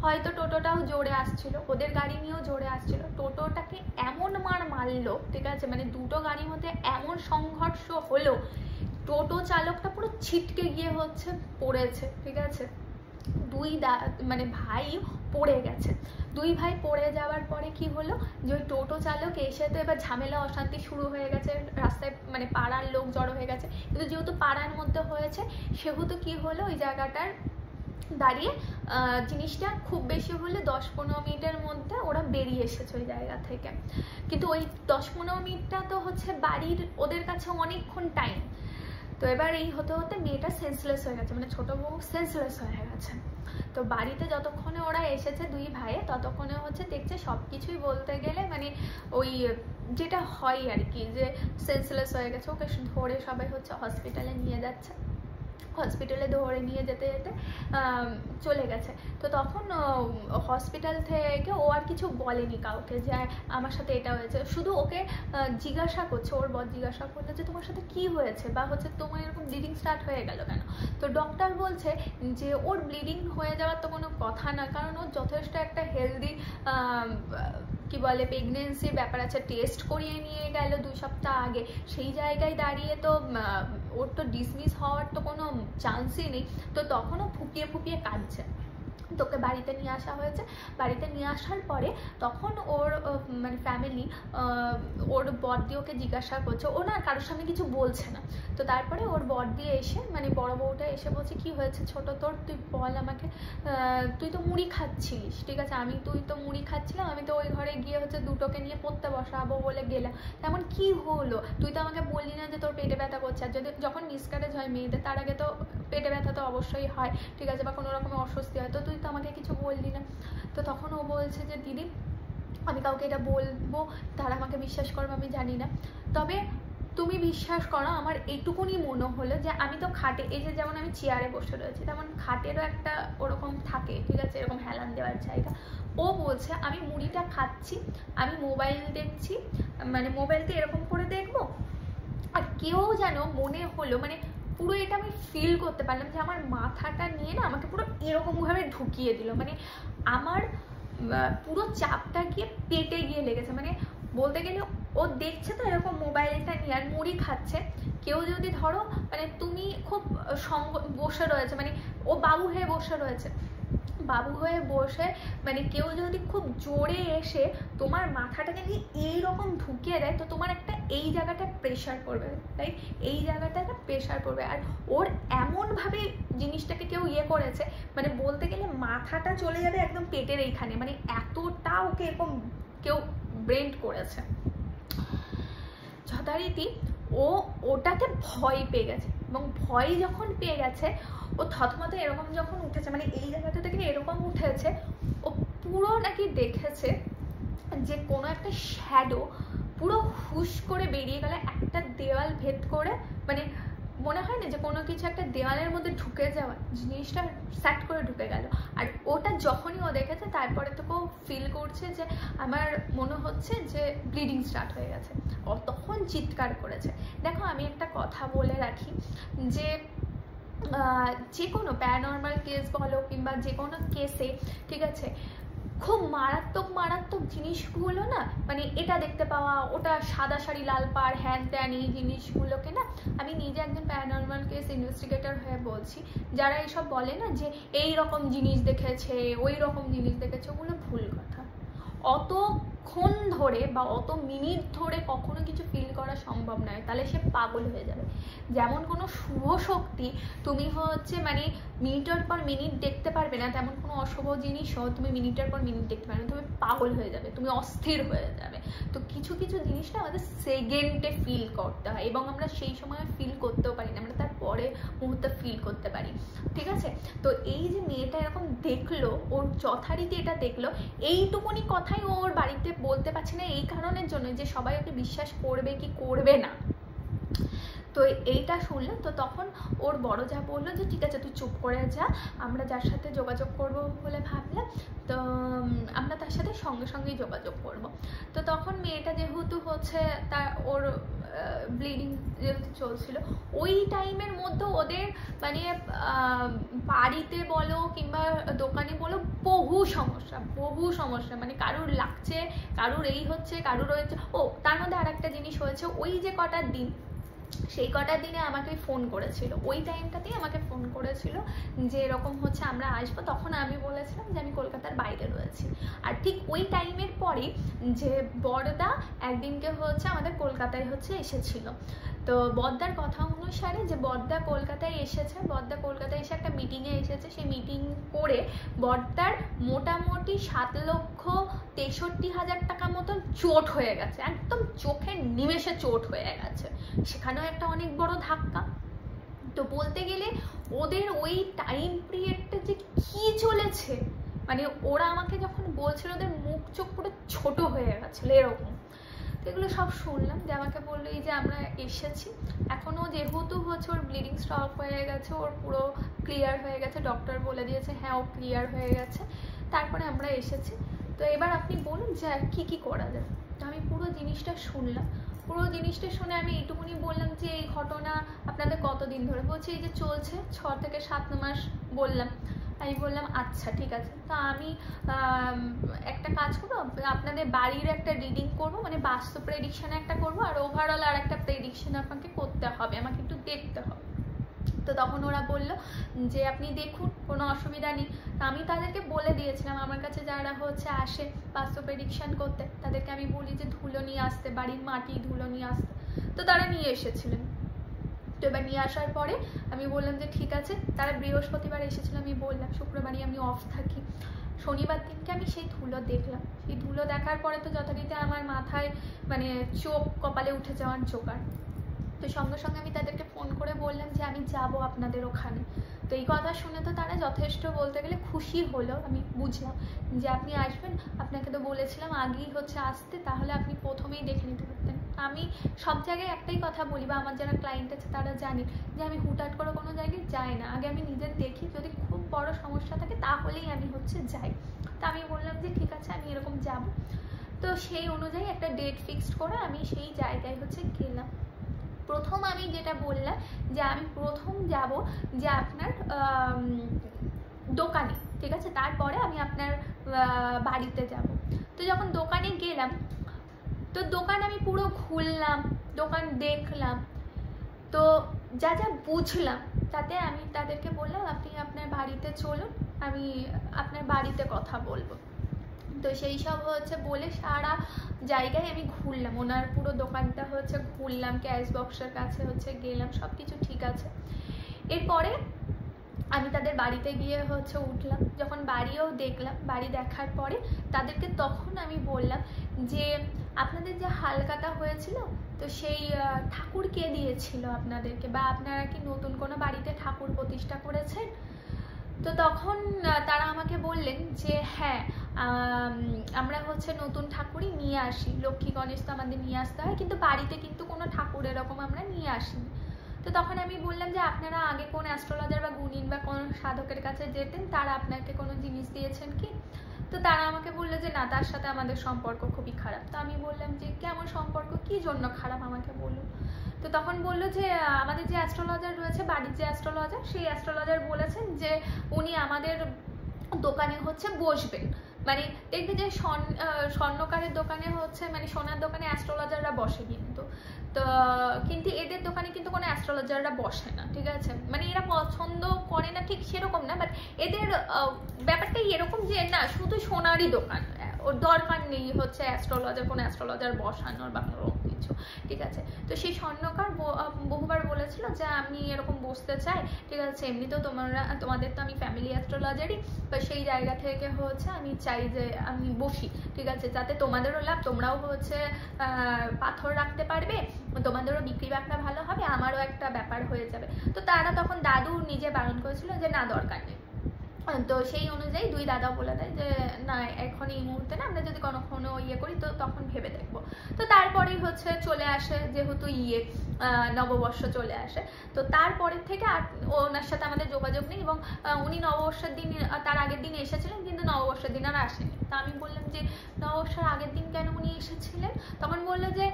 হয়তো টোটোটাও জোরে আসছিল, ওদের গাড়ি নিয়েও জোরে আসছিল, টোটোটাকে এমন মার মারলো, ঠিক আছে, মানে দুটো গাড়ির মধ্যে এমন সংঘর্ষ হলো, টোটো চালকটা পুরো ছিটকে গিয়ে হচ্ছে পড়েছে, ঠিক আছে, মানে ভাই পড়ে গেছে। দুই ভাই পড়ে যাওয়ার পরে কি হলো, যে ওই টোটো চালক এসে তো এবার ঝামেলা অশান্তি শুরু হয়ে গেছে, রাস্তায় মানে পাড়ার লোক জড়ো হয়ে গেছে, কিন্তু যেহেতু পাড়ার মধ্যে হয়েছে সেহেতু কি হলো, ওই জায়গাটার দাঁড়িয়ে জিনিসটা খুব বেশি হলে 10-15 মিনিটের মধ্যে ওরা বেরিয়ে এসেছে ওই জায়গা থেকে। কিন্তু ওই 10-15 মিনিটটা তো হচ্ছে বাড়ির ওদের কাছে অনেকক্ষণ টাইম। তো এবার এই হতে হতে মেয়েটা সেন্সলেস হয়ে গেছে, মানে ছোট বউ সেন্সলেস হয়ে গেছে। তো বাড়িতে যতক্ষণে ওরা এসেছে দুই ভাইয়ে, ততক্ষণে হচ্ছে দেখছে সব কিছুই বলতে গেলে মানে ওই যেটা হয় আর কি, যে সেন্সলেস হয়ে গেছে, ওকে ধরে সবাই হচ্ছে হসপিটালে নিয়ে যাচ্ছে। হসপিটালে ধরে নিয়ে যেতে যেতে চলে গেছে। তো তখন হসপিটাল থেকে ও আর কিছু বলেনি কাউকে যে আমার সাথে এটা হয়েছে, শুধু ওকে জিজ্ঞাসা করছে, ওর বর জিজ্ঞাসা করলো যে তোমার সাথে কি হয়েছে, বা হচ্ছে তোমার এরকম ব্লিডিং স্টার্ট হয়ে গেল কেন। তো ডক্টর বলছে যে ওর ব্লিডিং হয়ে যাওয়ার তো কোনো কথা না, কারণ ওর যথেষ্ট একটা হেলদি কি বলে প্রেগনেন্সির ব্যাপার আছে, টেস্ট করিয়ে নিয়ে গেল 2 সপ্তাহ আগে, সেই জায়গায় দাঁড়িয়ে তো ওর তো ডিসমিস হওয়ার তো কোনো চান্সই নেই। তো তখনও ফুপিয়ে ফুপিয়ে কাঁদছে। তোকে বাড়িতে নিয়ে আসা হয়েছে। বাড়িতে নিয়ে আসার পরে তখন ওর মানে ফ্যামিলি ওর বড়দি ওকে জিজ্ঞাসা করছে, ও না কারোর সামনে কিছু বলছে না। তো তারপরে ওর বড়দি এসে মানে বড় বউটা এসে বলছে কি হয়েছে ছোট তোর, তুই বল আমাকে, তুই তো মুড়ি খাচ্ছিলিস, ঠিক আছে, তুই তো মুড়ি খাচ্ছিলাম, আমি তো ওই ঘরে গিয়ে হচ্ছে দুটোকে নিয়ে পড়তে বসাবো বলে গেলাম, তেমন কি হলো, তুই তো আমাকে বললি না যে তোর পেটে ব্যথা করছে। আর যখন মিসক্যারেজ হয় মেয়েদের তার আগে তো পেটে ব্যথা তো অবশ্যই হয়, ঠিক আছে, বা কোনো রকমের অস্বস্তি হয়, তো তুই তো আমাকে কিছু বললি না। তো তখন ও বলছে যে দিদি আমি কাউকে এটা বলবো তারা আমাকে বিশ্বাস করবে আমি জানি না, তবে তুমি বিশ্বাস করো আমার এইটুকুনি মনে হলো যে আমি তো খাটে, এই যে যেমন আমি চেয়ারে বসে রয়েছি তেমন খাটেরও একটা ওরকম থাকে, ঠিক আছে, এরকম হেলান দেওয়ার জায়গা। ও বলছে আমি মুড়িটা খাচ্ছি, আমি মোবাইল দেখছি, মানে মোবাইলটা এরকম করে দেখবো, আর কেউ যেন মনে হলো মানে পুরো এটা আমি ফিল করতে পারলাম যে আমার মাথাটা নিয়ে না আমাকে পুরো এরকমভাবে ঢুকিয়ে দিল, মানে আমার পুরো চাপটা গিয়ে পেটে গিয়ে লেগেছে। মানে বলতে গেলে ও দেখছে তো এরকম মোবাইলটা নিয়ে আর মুড়ি খাচ্ছে, কেউ যদি ধরো মানে তুমি খুব সঙ্গ বসে রয়েছে, মানে ও বাবু হয়ে বসে রয়েছে, বাবু হয়ে বসে মানে কেউ যদি খুব জোরে এসে তোমার মাথাটাকে নিয়ে এইরকম ঢুকিয়ে দেয়, তো তোমার একটা এই জায়গাটা প্রেশার পড়বে, তাই এই জায়গাটা একটা প্রেশার পড়বে। আর ওর এমনভাবে জিনিসটাকে কেউ ইয়ে করেছে, মানে বলতে গেলে মাথাটা চলে যাবে একদম পেটের এইখানে, মানে এতটা ওকে এরকম কেউ ব্রেন্ড করেছে যথারীতি। ওটাতে ভয় পেয়ে গেছে, এবং ভয় যখন পেয়ে গেছে ও থতমতে এরকম যখন উঠেছে, মানে এই জায়গাটা থেকে এরকম উঠেছে, ও পুরো নাকি দেখেছে যে কোনো একটা শ্যাডো পুরো হুশ করে বেরিয়ে গেল একটা দেওয়াল ভেদ করে, মানে মনে হয় না যে কোনো কিছু একটা দেওয়ালের মধ্যে ঢুকে যাওয়া, জিনিসটা সেট করে ঢুকে গেল। আর ওটা যখনই ও দেখেছে তারপরে তো ও ফিল করছে যে আমার মনে হচ্ছে যে ব্লিডিং স্টার্ট হয়ে গেছে, ও তখন চিৎকার করেছে। দেখো আমি একটা কথা বলে রাখি যে যে কোনো প্যারানর্মাল কেস বলো কিংবা যে কোনো কেসে, ঠিক আছে, খুব মারাত্মক মারাত্মক জিনিসগুলো না, মানে এটা দেখতে পাওয়া, ওটা সাদা শাড়ি লাল পাড় হ্যান ত্যান, এই জিনিসগুলোকে না আমি নিজে একজন প্যারানর্মাল কেস ইনভেস্টিগেটর হয়ে বলছি, যারা এসব বলে না যে এই রকম জিনিস দেখেছে ওই রকম জিনিস দেখেছে, ওগুলো ভুল কথা। অতক্ষণ ধরে বা অত মিনিট ধরে কখনো কিছু ফিল করা সম্ভব নয়, তাহলে সে পাগল হয়ে যাবে। যেমন কোনো শুভ শক্তি তুমি হচ্ছে মানে মিনিটের পর মিনিট দেখতে পারবে না, তেমন কোনো অশুভ জিনিসও তুমি মিনিটের পর মিনিট দেখতে পারবে না, তুমি পাগল হয়ে যাবে, তুমি অস্থির হয়ে যাবে। তো কিছু কিছু জিনিসটা আমাদের সেকেন্ডে ফিল করতে হয়, এবং আমরা সেই সময় ফিল করতেও পারি না, আমরা তার পরে মুহূর্তে ফিল করতে পারি, ঠিক আছে। তো এই যে মেয়েটা এরকম দেখলো, ওর যথারীতি এটা দেখলো, এইটুকুনি কথাই ওর বাড়িতে বলতে পারছে না এই কারণের জন্য যে সবাই ওকে বিশ্বাস করবে কি করবে না। তো এইটা শুনলো, তো তখন ওর বড় যা বললো যে ঠিক আছে তুই চুপ করে যা, আমরা যার সাথে যোগাযোগ করবো বলে ভাবলাম, তো আমরা তার সাথে সঙ্গে সঙ্গেই যোগাযোগ করব। তো তখন মেয়েটা যেহেতু হচ্ছে ওর ব্লিডিং যেহেতু চলছিল, ওই টাইমের মধ্যে ওদের মানে বাড়িতে বলো কিংবা দোকানে বলো বহু সমস্যা, মানে কারুর লাগছে, কারুর এই হচ্ছে, কারুর হয়েছে। ও তার মধ্যে আর একটা জিনিস হয়েছে, ওই যে কটার দিন, সেই কটার দিনে আমাকে ফোন করেছিল, ওই টাইমটাতেই আমাকে ফোন করেছিল যে এরকম হচ্ছে আমরা আসবো। তখন আমি বলেছিলাম যে আমি কলকাতার বাইরে রয়েছি। আর ঠিক ওই টাইমের পরে যে বড়দা একদিনকে হচ্ছে আমাদের কলকাতায় হচ্ছে এসেছিল। তো বড়দার কথা অনুসারে যে বড়দা কলকাতায় এসেছে, বড়দা কলকাতায় এসে একটা মিটিংয়ে এসেছে, সেই মিটিং করে বড়দার মোটামুটি 7,63,000 টাকা মতন চোট হয়ে গেছে, একদম চোখের নিমেষে চোট হয়ে গেছে। সেখানেও একটা অনেক বড় ধাক্কা। তো বলতে গেলে ওদের ওই টাইম পিরিয়ডটা যে কি চলেছে, মানে ওরা আমাকে যখন বলছিল ওদের মুখ চোখ পুরো ছোট হয়ে গেছিল এরকম। তো এগুলো সব শুনলাম, যে আমাকে বললো এই যে আমরা এসেছি, এখনও যেহেতু হচ্ছে ওর ব্লিডিং স্টপ হয়ে গেছে, ওর পুরো ক্লিয়ার হয়ে গেছে, ডক্টর বলে দিয়েছে হ্যাঁ ও ক্লিয়ার হয়ে গেছে, তারপরে আমরা এসেছি। তো এবার আপনি বলুন যে আর কী করা যায়। তো আমি পুরো জিনিসটা শুনলাম, পুরো জিনিসটা শুনে আমি এইটুকুনি বললাম যে এই ঘটনা আপনাদের কতদিন ধরে? বলছে এই যে চলছে 6 থেকে 7 মাস। বললাম, আমি বললাম আচ্ছা ঠিক আছে। তা আমি একটা কাজ করবো, আপনাদের বাড়ির একটা রিডিং করবো, মানে বাস্তু প্রেডিকশন একটা করবো, আর ওভারঅল আর একটা প্রেডিকশন আপনাকে করতে হবে, আমাকে একটু দেখতে হবে। তো তখন ওরা বললো যে আপনি দেখুন, কোনো অসুবিধা নেই। তো আমি তাদেরকে বলে দিয়েছিলাম, আমার কাছে যারা হচ্ছে আসে বাস্তু প্রেডিকশন করতে, তাদেরকে আমি বলি যে ধুলো নিয়ে আসতে, বাড়ির মাটি ধুলো নিয়ে আসতে। তো তারা নিয়ে এসেছিলেন। তো এবার নিয়ে আসার পরে আমি বললাম যে ঠিক আছে। তারা বৃহস্পতিবার এসেছিল, আমি বললাম শুক্রবারই আমি অফ থাকি। শনিবার দিনকে আমি সেই ধুলো দেখলাম। সেই ধুলো দেখার পরে তো যথারীতি আমার মাথায় মানে চোখ কপালে উঠে যাওয়ার জোগাড়। তো সঙ্গে সঙ্গে আমি তাদেরকে ফোন করে বললাম যে আমি যাব আপনাদের ওখানে। তো এই কথা শুনে তো তারা যথেষ্ট বলতে গেলে খুশি হলো। আমি বুঝলাম যে আপনি আসবেন, আপনাকে তো বলেছিলাম আগেই হচ্ছে আসতে, তাহলে আপনি প্রথমেই দেখে নিতে পারতেন। আমি সব জায়গায় একটাই কথা বলি, বা আমার যারা ক্লায়েন্ট আছে তারা জানে যে আমি হুটহাট করে কোনো জায়গায় যাই না, আগে আমি নিজে দেখি, যদি খুব বড় সমস্যা থাকে তাহলেই আমি হচ্ছে যাই। তা আমি বললাম যে ঠিক আছে আমি এরকম যাব। তো সেই অনুযায়ী একটা ডেট ফিক্সড করে আমি সেই জায়গায় হচ্ছে গেলাম। প্রথম আমি যেটা বললাম যে আমি প্রথম যাব যে আপনার দোকানে, ঠিক আছে, তারপরে আমি আপনার বাড়িতে যাব। তো যখন দোকানে গেলাম, তো দোকান আমি পুরো ঘুরলাম, দোকান দেখলাম। তো যা যা বুঝলাম তাতে আমি তাদেরকে বললাম আপনি আপনার বাড়িতে চলুন, আমি আপনার বাড়িতে কথা বলবো। তো সেই সব হচ্ছে বলে সারা জায়গায় আমি ঘুরলাম, ওনার পুরো দোকানটা হচ্ছে ঘুরলাম, ক্যাশ বক্সের কাছে হচ্ছে গেলাম, সব কিছু ঠিক আছে। এরপরে আমি তাদের বাড়িতে গিয়ে হচ্ছে উঠলাম। যখন বাড়িও দেখলাম, বাড়ি দেখার পরে তাদেরকে তখন আমি বললাম যে আপনাদের যে হালকাতা হয়েছিল, তো সেই ঠাকুর কে দিয়েছিল আপনাদেরকে, বা আপনারা কি নতুন কোনো বাড়িতে ঠাকুর প্রতিষ্ঠা করেছেন? তো তখন তারা আমাকে বললেন যে হ্যাঁ আমরা হচ্ছে নতুন ঠাকুরই নিয়ে আসি, লক্ষ্মী গণেশ তো আমাদের নিয়ে আসতে হয়, কিন্তু বাড়িতে কিন্তু কোনো ঠাকুর এরকম আমরা নিয়ে আসিনি। তো তখন আমি বললাম যে আপনারা আগে কোন অ্যাস্ট্রোলজার বা গুণিন বা কোন সাধকের কাছে যেতেন, তারা আপনাকে কোনো জিনিস দিয়েছেন কি? তো তারা আমাকে বললো যে না, তার সাথে আমাদের সম্পর্ক খুবই খারাপ। তো আমি বললাম যে কেমন সম্পর্ক, কি জন্য খারাপ আমাকে বলুন। তো তখন বললো যে আমাদের যে অ্যাস্ট্রোলজার রয়েছে, বাড়ির যে অ্যাস্ট্রোলজার, সেই অ্যাস্ট্রোলজার বলেছেন যে উনি আমাদের দোকানে হচ্ছে বসবেন। মানে দেখবে যে স্বর্ণকারের দোকানে হচ্ছে, মানে সোনার দোকানে অ্যাস্ট্রোলজাররা বসে, কিন্তু এদের দোকানে কিন্তু কোনো অ্যাস্ট্রোলজাররা বসে না, ঠিক আছে। মানে এরা পছন্দ করে না ঠিক সেরকম না, বাট এদের ব্যাপারটাই এরকম যে না, শুধু সোনারই দোকান, ওর দরকার নেই হচ্ছে অ্যাস্ট্রোলজার, কোনো অ্যাস্ট্রোলজার বসানোর বা কোনো কিছু, ঠিক আছে। তো সেই স্বর্ণকার বহুবার বলেছিল যে আমি এরকম বসতে চাই, ঠিক আছে, এমনিতেও তোমাদের তো আমি ফ্যামিলি অ্যাস্ট্রোলজারই, তো সেই জায়গা থেকে হচ্ছে আমি চাই যে আমি বসি, ঠিক আছে, যাতে তোমাদেরও লাভ, তোমরাও হচ্ছে পাথর রাখতে পারবে, তোমাদেরও বিক্রি বাটনা ভালো হবে, আমারও একটা ব্যাপার হয়ে যাবে। তো তারা তখন দাদু নিজে বারণ করেছিল যে না, দরকার নেই। তো সেই অনুযায়ী দুই দাদা বলে দেয় যে না, এখন এই মুহূর্তে না, আমরা যদি কখনো ইয়ে করি তো তখন ভেবে দেখবো। তো তারপরেই হচ্ছে চলে আসে, যেহেতু নববর্ষ চলে আসে, তো তারপরের থেকে আর ওনার সাথে আমাদের যোগাযোগ নেই। এবং উনি নববর্ষের দিন, তার আগের দিন এসেছিলেন, কিন্তু নববর্ষের দিন আর আসেনি। তা আমি বললাম যে নববর্ষের আগের দিন কেন উনি এসেছিলেন? তখন বললো যে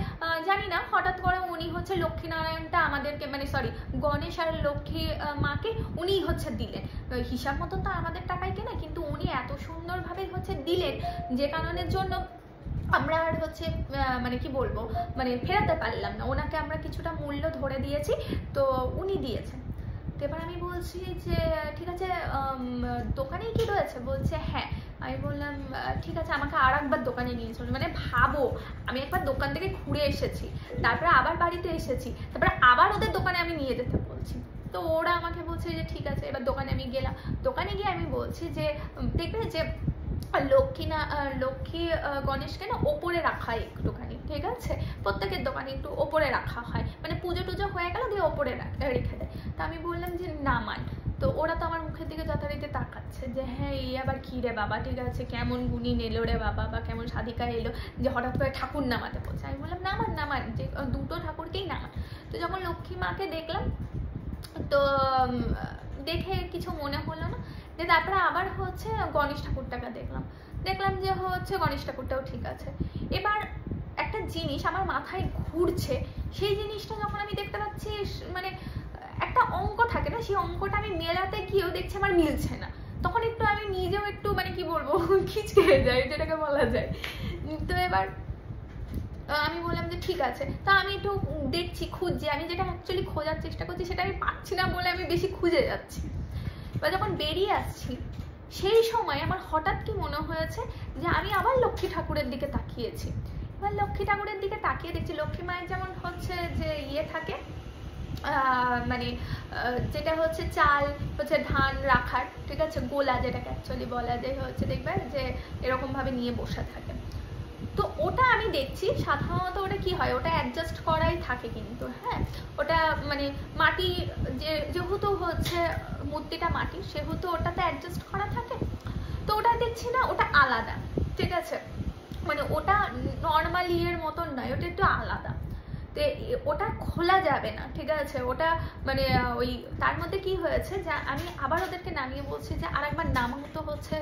জানি না, হঠাৎ করে উনি হচ্ছে লক্ষ্মীনারায়ণটা আমাদেরকে মানে সরি গণেশ আর লক্ষ্মী মাকে উনিই হচ্ছে দিলেন, হিসাব মতন তো আমাদের টাকায় কেনা, কিন্তু উনি এত সুন্দরভাবে হচ্ছে দিলেন যে কারণের জন্য আমরা আর হচ্ছে মানে কি বলবো মানে ফেরাতে পারলাম না, ওনাকে আমরা কিছুটা মূল্য ধরে দিয়েছি, তো উনি দিয়েছেন। তো এবার আমি বলছি যে ঠিক আছে দোকানেই কি রয়েছে, বলছে হ্যাঁ। আমি বললাম ঠিক আছে আমাকে আর একবার দোকানে নিয়ে চলুন। মানে ভাবো আমি একবার দোকান থেকে ঘুরে এসেছি, তারপরে আবার বাড়িতে এসেছি, তারপরে আবার ওদের দোকানে আমি নিয়ে যেতে বলছি। তো ওরা আমাকে বলছে যে ঠিক আছে। এবার দোকানে আমি গেলাম, দোকানে গিয়ে আমি বলছি যে দেখবে যে লক্ষ্মী গণেশকে না ওপরে রাখা হয় একটুখানি, ঠিক আছে, প্রত্যেকের দোকানে একটু ওপরে রাখা হয়, মানে পুজো টুজো হয়ে গেল দিয়ে ওপরে রেখে দেয়। তা আমি বললাম যে নামান। তো ওরা তো আমার মুখের দিকে যথারীতি তাকাচ্ছে যে হ্যাঁ এই আবার কী রে বাবা, ঠিক আছে কেমন গুণী এলো রে বাবা, বা কেমন সাধিকা এলো যে হঠাৎ করে ঠাকুর নামাতে বলছে। আমি বললাম নামান নামান, যে দুটো ঠাকুরকেই নামান। তো যখন লক্ষ্মী মাকে দেখলাম তো দেখে কিছু মনে হলো না, যে তারপরে আবার হচ্ছে গণেশ ঠাকুরটাকে দেখলাম যে হচ্ছে গণেশ ঠাকুরটাও ঠিক আছে। এবার একটা জিনিস আমার মাথায় ঘুরছে, সেই জিনিসটা যখন আমি দেখতে পাচ্ছি মানে একটা অঙ্ক থাকে না, সেই অঙ্কটা আমি মেলাতে গিয়েও দেখছি আমার মিলছে না, তখন একটু আমি নিজেও একটু মানে কি বলবো খিচকে যাই যেটাকে বলা যায়। তো এবার আমি বললাম যে ঠিক আছে। তা আমি একটু দেখছি খুঁজছি, আমি যেটা অ্যাকচুয়ালি খোঁজার চেষ্টা করছি সেটা আমি পাচ্ছি না বলে আমি বেশি খুঁজে যাচ্ছি। এবার যখন বেরিয়ে আসছি সেই সময় আমার হঠাৎ কি মনে হয়েছে যে আমি আবার লক্ষ্মী ঠাকুরের দিকে তাকিয়েছি। এবার লক্ষ্মী ঠাকুরের দিকে তাকিয়ে দেখছি লক্ষ্মী মায়ের যেমন হচ্ছে যে ইয়ে থাকে মানে যেটা হচ্ছে চাল হচ্ছে ধান রাখার, ঠিক আছে, গোলা যেটাকে অ্যাকচুয়ালি বলা যায় হচ্ছে দেখবে যে এরকম ভাবে নিয়ে বসে থাকে। তো ওটা আমি দেখছি সাধারণত ওটা কি হয়, ওটা অ্যাডজাস্ট করাই থাকে কিন্তু হ্যাঁ, ওটা মানে মাটি যেহেতু হচ্ছে মূর্তিটা মাটি সেহেতু ওটাতে অ্যাডজাস্ট করা থাকে। তো ওটা দেখছি না ওটা আলাদা, ঠিক আছে, মানে ওটা নর্মাল ইয়ের মতন নয়, ওটা একটু আলাদা। তো ওটা খোলা যাবে না, ঠিক আছে, ওটা মানে ওই তার মধ্যে কি হয়েছে যে আমি আবার ওদেরকে নামিয়ে বলছি যে আরেকবার নামাতো হচ্ছে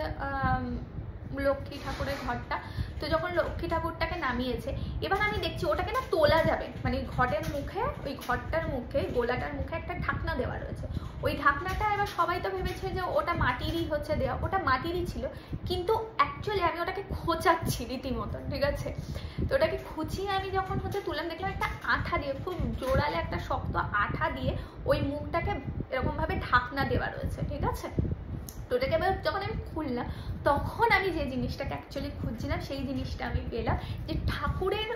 লক্ষ্মী ঠাকুরের ঘরটা। তো যখন লক্ষ্মী ঠাকুরটাকে নামিয়েছে এবার আমি দেখছি ওটাকে না তোলা যাবে, মানে ঘটের মুখে ওই ঘরটার মুখে গোলাটার মুখে একটা ঢাকনা দেওয়া রয়েছে। ওই ঢাকনাটা এবার সবাই তো ভেবেছে যে ওটা মাটিরই হচ্ছে দেওয়া, ওটা মাটিরই ছিল, কিন্তু অ্যাকচুয়ালি আমি ওটাকে খোঁচাচ্ছি রীতিমতন, ঠিক আছে। তো ওটাকে খুঁচিয়ে আমি যখন হচ্ছে তুললাম দেখলাম একটা আঠা দিয়ে খুব জোরালে একটা শক্ত আঠা দিয়ে ওই মুখটাকে এরকমভাবে ঢাকনা দেওয়া রয়েছে, ঠিক আছে। তো ওটাকে এবার যখন আমি খুললাম তখন আমি যে জিনিসটাকে অ্যাকচুয়ালি খুঁজছিলাম সেই জিনিসটা আমি পেলাম, যে ঠাকুরের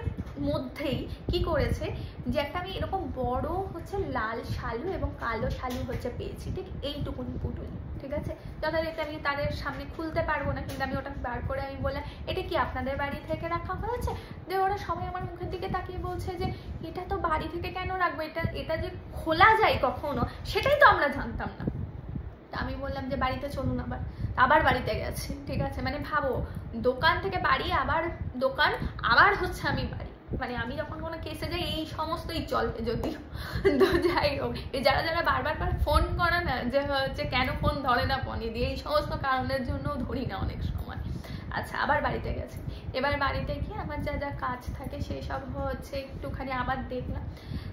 মধ্যেই কি করেছে যে একটা আমি এরকম বড় হচ্ছে লাল শালু এবং কালো শালু হচ্ছে পেয়েছি, ঠিক এইটুকুনি পুটুলি, ঠিক আছে। যথারীতি আমি তাদের সামনে খুলতে পারবো না, কিন্তু আমি ওটা বার করে আমি বললাম এটা কি আপনাদের বাড়ি থেকে রাখা হয়েছে? যে ওরা সবাই আমার মুখের দিকে তাকিয়ে বলছে যে এটা তো বাড়ি থেকে কেন রাখবো, এটা যে খোলা যায় কখনো সেটাই তো আমরা জানতাম না। আমি বললাম যে বাড়িতে চলুন, আবার বাড়িতে গেছি, ঠিক আছে। মানে ভাবো দোকান থেকে বাড়ি, আবার দোকান, আবার হচ্ছে আমি বাড়ি, মানে আমি যখন কোনো কেসে যাই এই সমস্তই চলে যদিও। তো যাই হোক, যারা যারা বারবার ফোন করে না যে হচ্ছে কেন ফোন ধরে না পনি দিয়ে, এই সমস্ত কারণের জন্য ধরি না অনেক সময়। আচ্ছা আবার বাড়িতে গেছে, এবার বাড়িতে গিয়ে আমার যা যা কাজ থাকে সেই সব হচ্ছে একটুখানি আবার দেখলাম।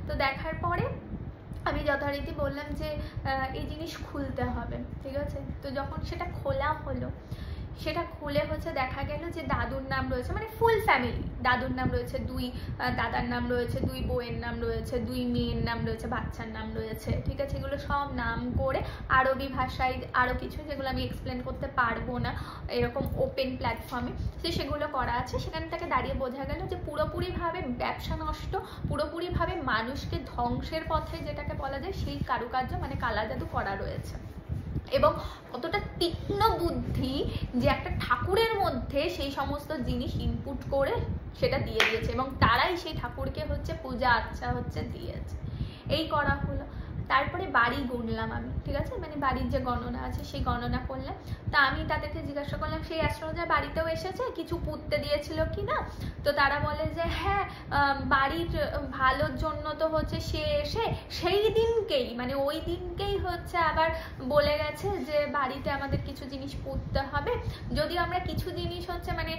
তো দেখার পরে আমি যথারীতি বললাম যে এই জিনিস খুলতে হবে, ঠিক আছে। তো যখন সেটা খোলা হলো, সেটা খুলে হচ্ছে দেখা গেল যে দাদুর নাম রয়েছে, মানে ফুল ফ্যামিলি, দাদুর নাম রয়েছে, 2 দাদার নাম রয়েছে, 2 বউয়ের নাম রয়েছে, 2 মেয়ের নাম রয়েছে, বাচ্চার নাম রয়েছে, ঠিক আছে। এগুলো সব নাম করে আরবি ভাষায় আরও কিছু যেগুলো আমি এক্সপ্লেন করতে পারবো না এরকম ওপেন প্ল্যাটফর্মে, সেগুলো করা আছে। সেখান থেকে দাঁড়িয়ে বোঝা গেল যে পুরোপুরিভাবে ব্যবসা নষ্ট, পুরোপুরিভাবে মানুষকে ধ্বংসের পথে যেটাকে বলা যায় সেই কারুকার্য মানে কালা জাদু করা রয়েছে। এবং কতটা তীক্ষ্ণ বুদ্ধি যে একটা ঠাকুরের মধ্যে সেই সমস্ত জিনিস ইনপুট করে সেটা দিয়ে দিয়েছে, এবং তারাই সেই ঠাকুরকে হচ্ছে পূজা আর্চা হচ্ছে দিয়েছে। এই করা হলো। তারপরে বাড়ি গুনলাম আমি, ঠিক আছে, মানে বাড়ির যে গণনা আছে সেই গণনা করলাম। তা আমি তাদেরকে জিজ্ঞাসা করলাম সেই অ্যাস্ট্রোলজার বাড়িতেও এসেছে, কিছু পুঁততে দিয়েছিল কি না। তো তারা বলে যে হ্যাঁ বাড়ির ভালোর জন্য তো হচ্ছে সে এসে সেই দিনকেই মানে ওই দিনকেই হচ্ছে আবার বলে গেছে যে বাড়িতে আমাদের কিছু জিনিস পুঁততে হবে, যদিও আমরা কিছু জিনিস হচ্ছে মানে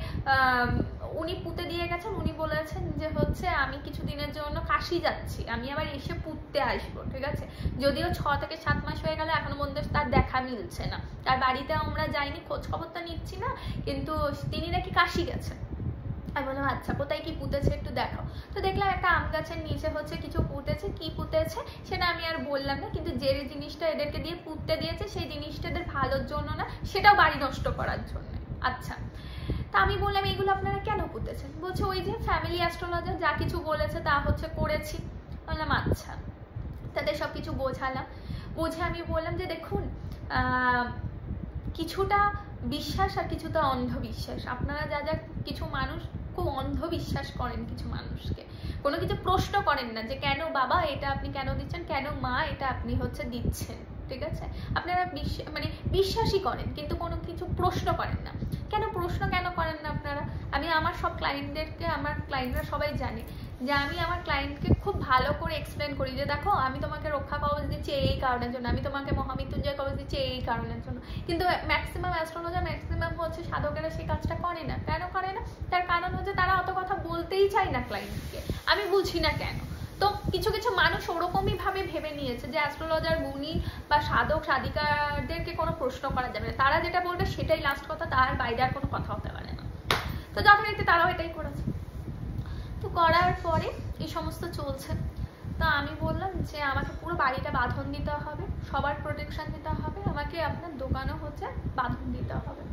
উনি পুঁতে দিয়ে গেছেন, উনি বলেছেন যে হচ্ছে আমি কিছুদিনের জন্য কাশি যাচ্ছি, আমি আবার এসে পুঁততে আসবো, ঠিক আছে। যদিও 6 থেকে 7 মাস হয়ে গেল, এখনো পর্যন্ত তার দেখা মিলছে না, তার বাড়িতে আমরা যাইনি, খোঁজ খবরটা নিচ্ছি না, কিন্তু তিনি নাকি কাশি গেছেন। আমি বললাম আচ্ছা কোথায় কি পুঁতেছে একটু দেখাও। তো দেখলাম একটা আম গাছের নিচে হচ্ছে কিছু পুঁতেছে, কি পুঁতেছে সেটা আমি আর বললাম না, কিন্তু যে জিনিসটা এদেরকে দিয়ে পুঁততে দিয়েছে সেই জিনিসটা এদের ভালোর জন্য না, সেটাও বাড়ি নষ্ট করার জন্য। আচ্ছা, তা আমি বললাম এগুলো আপনারা কেন পুঁতেছেন? বলছে ওই যে ফ্যামিলি অ্যাস্ট্রোলজার যা কিছু বলেছে তা হচ্ছে করেছি। বললাম আচ্ছা, তাদের সব কিছু বোঝালাম, বুঝে আমি বললাম যে দেখুন কিছুটা বিশ্বাস আর কিছুটা অন্ধবিশ্বাস, আপনারা যা যা কিছু মানুষ খুব অন্ধবিশ্বাস করেন, কিছু মানুষকে কোনো কিছু প্রশ্ন করেন না যে কেন বাবা এটা আপনি কেন দিচ্ছেন, কেন মা এটা আপনি হচ্ছে দিচ্ছেন, ঠিক আছে। আপনারা মানে বিশ্বাসই করেন কিন্তু কোনো কিছু প্রশ্ন করেন না। কেন প্রশ্ন কেন করেন না আপনারা? আমি আমার সব ক্লায়েন্টদেরকে, আমার ক্লায়েন্টরা সবাই জানে যে আমি আমার ক্লায়েন্টকে খুব ভালো করে এক্সপ্লেন করি যে দেখো আমি তোমাকে রক্ষা কবচ দিচ্ছি এই কারণের জন্য, আমি তোমাকে মহামৃত্যুঞ্জয় কবচ দিচ্ছি এই কারণের জন্য। কিন্তু ম্যাক্সিমাম অ্যাস্ট্রোলজার, ম্যাক্সিমাম হচ্ছে সাধকেরা সেই কাজটা করে না। কেন করে না? তার কারণ হচ্ছে তারা অত কথা বলতেই চায় না ক্লায়েন্টকে, আমি বুঝি না কেন। তো কিছু কিছু মানুষ ওরকমই ভাবে ভেবে নিয়েছে যে অ্যাস্ট্রোলজার গুণী বা সাধক সাধিকাদেরকে কোনো প্রশ্ন করা যাবে না, তারা যেটা বলবে সেটাই লাস্ট কথা, তার বাইরে আর কোনো কথা হতে পারে না। তো যথারীতি তারাও এটাই করেছে। তো করার পরে এই সমস্ত চলছে। তো আমি বললাম যে আমাকে পুরো বাড়িটা বাঁধন দিতে হবে, সবার প্রোটেকশন দিতে হবে, আমাকে আপনার দোকানও হচ্ছে বাঁধন দিতে হবে।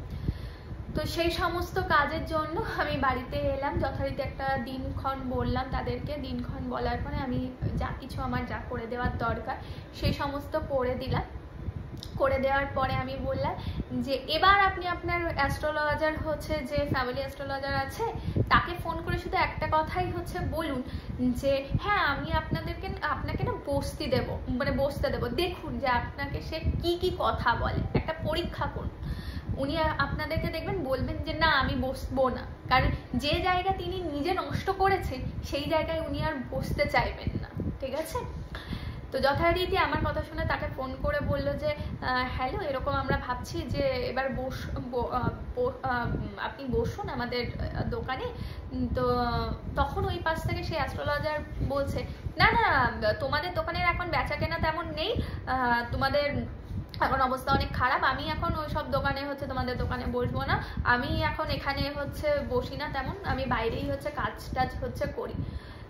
তো সেই সমস্ত কাজের জন্য আমি বাড়িতে এলাম, যথারীতি একটা দিনক্ষণ বললাম তাদেরকে, দিনক্ষণ বলার পরে আমি যা কিছু আমার যা করে দেওয়ার দরকার সেই সমস্ত করে দিলাম। করে দেওয়ার পরে আমি বললাম যে এবার আপনি আপনার অ্যাস্ট্রোলজার হচ্ছে যে ফ্যামিলি অ্যাস্ট্রোলজার আছে তাকে ফোন করে শুধু একটা কথাই হচ্ছে বলুন যে হ্যাঁ আমি আপনাকে না বসতে দেবো, মানে বসতে দেবো, দেখুন যে আপনাকে সে কি কি কথা বলে, একটা পরীক্ষা করুন। উনি আপনাদেরকে দেখবেন বলবেন যে না আমি বসবো না, কারণ যে জায়গা তিনি নিজে নষ্ট করেছেন সেই জায়গায় উনি আর বসতে চাইবেন না, ঠিক আছে। তো যথারীতি আমার কথা শুনে তাকে ফোন করে বললো যে হ্যালো এরকম আমরা ভাবছি যে এবার আপনি বসুন আমাদের দোকানে। তো তখন ওই পাশ থেকে সেই অ্যাস্ট্রোলজার বলছে না না তোমাদের দোকানের এখন বেচা কেনা তেমন নেই, তোমাদের এখন অবস্থা অনেক খারাপ, আমি এখন ওই সব দোকানে হচ্ছে তোমাদের দোকানে বসবো না, আমি এখন এখানে হচ্ছে বসি না তেমন, আমি বাইরেই হচ্ছে কাজ টাজ হচ্ছে করি।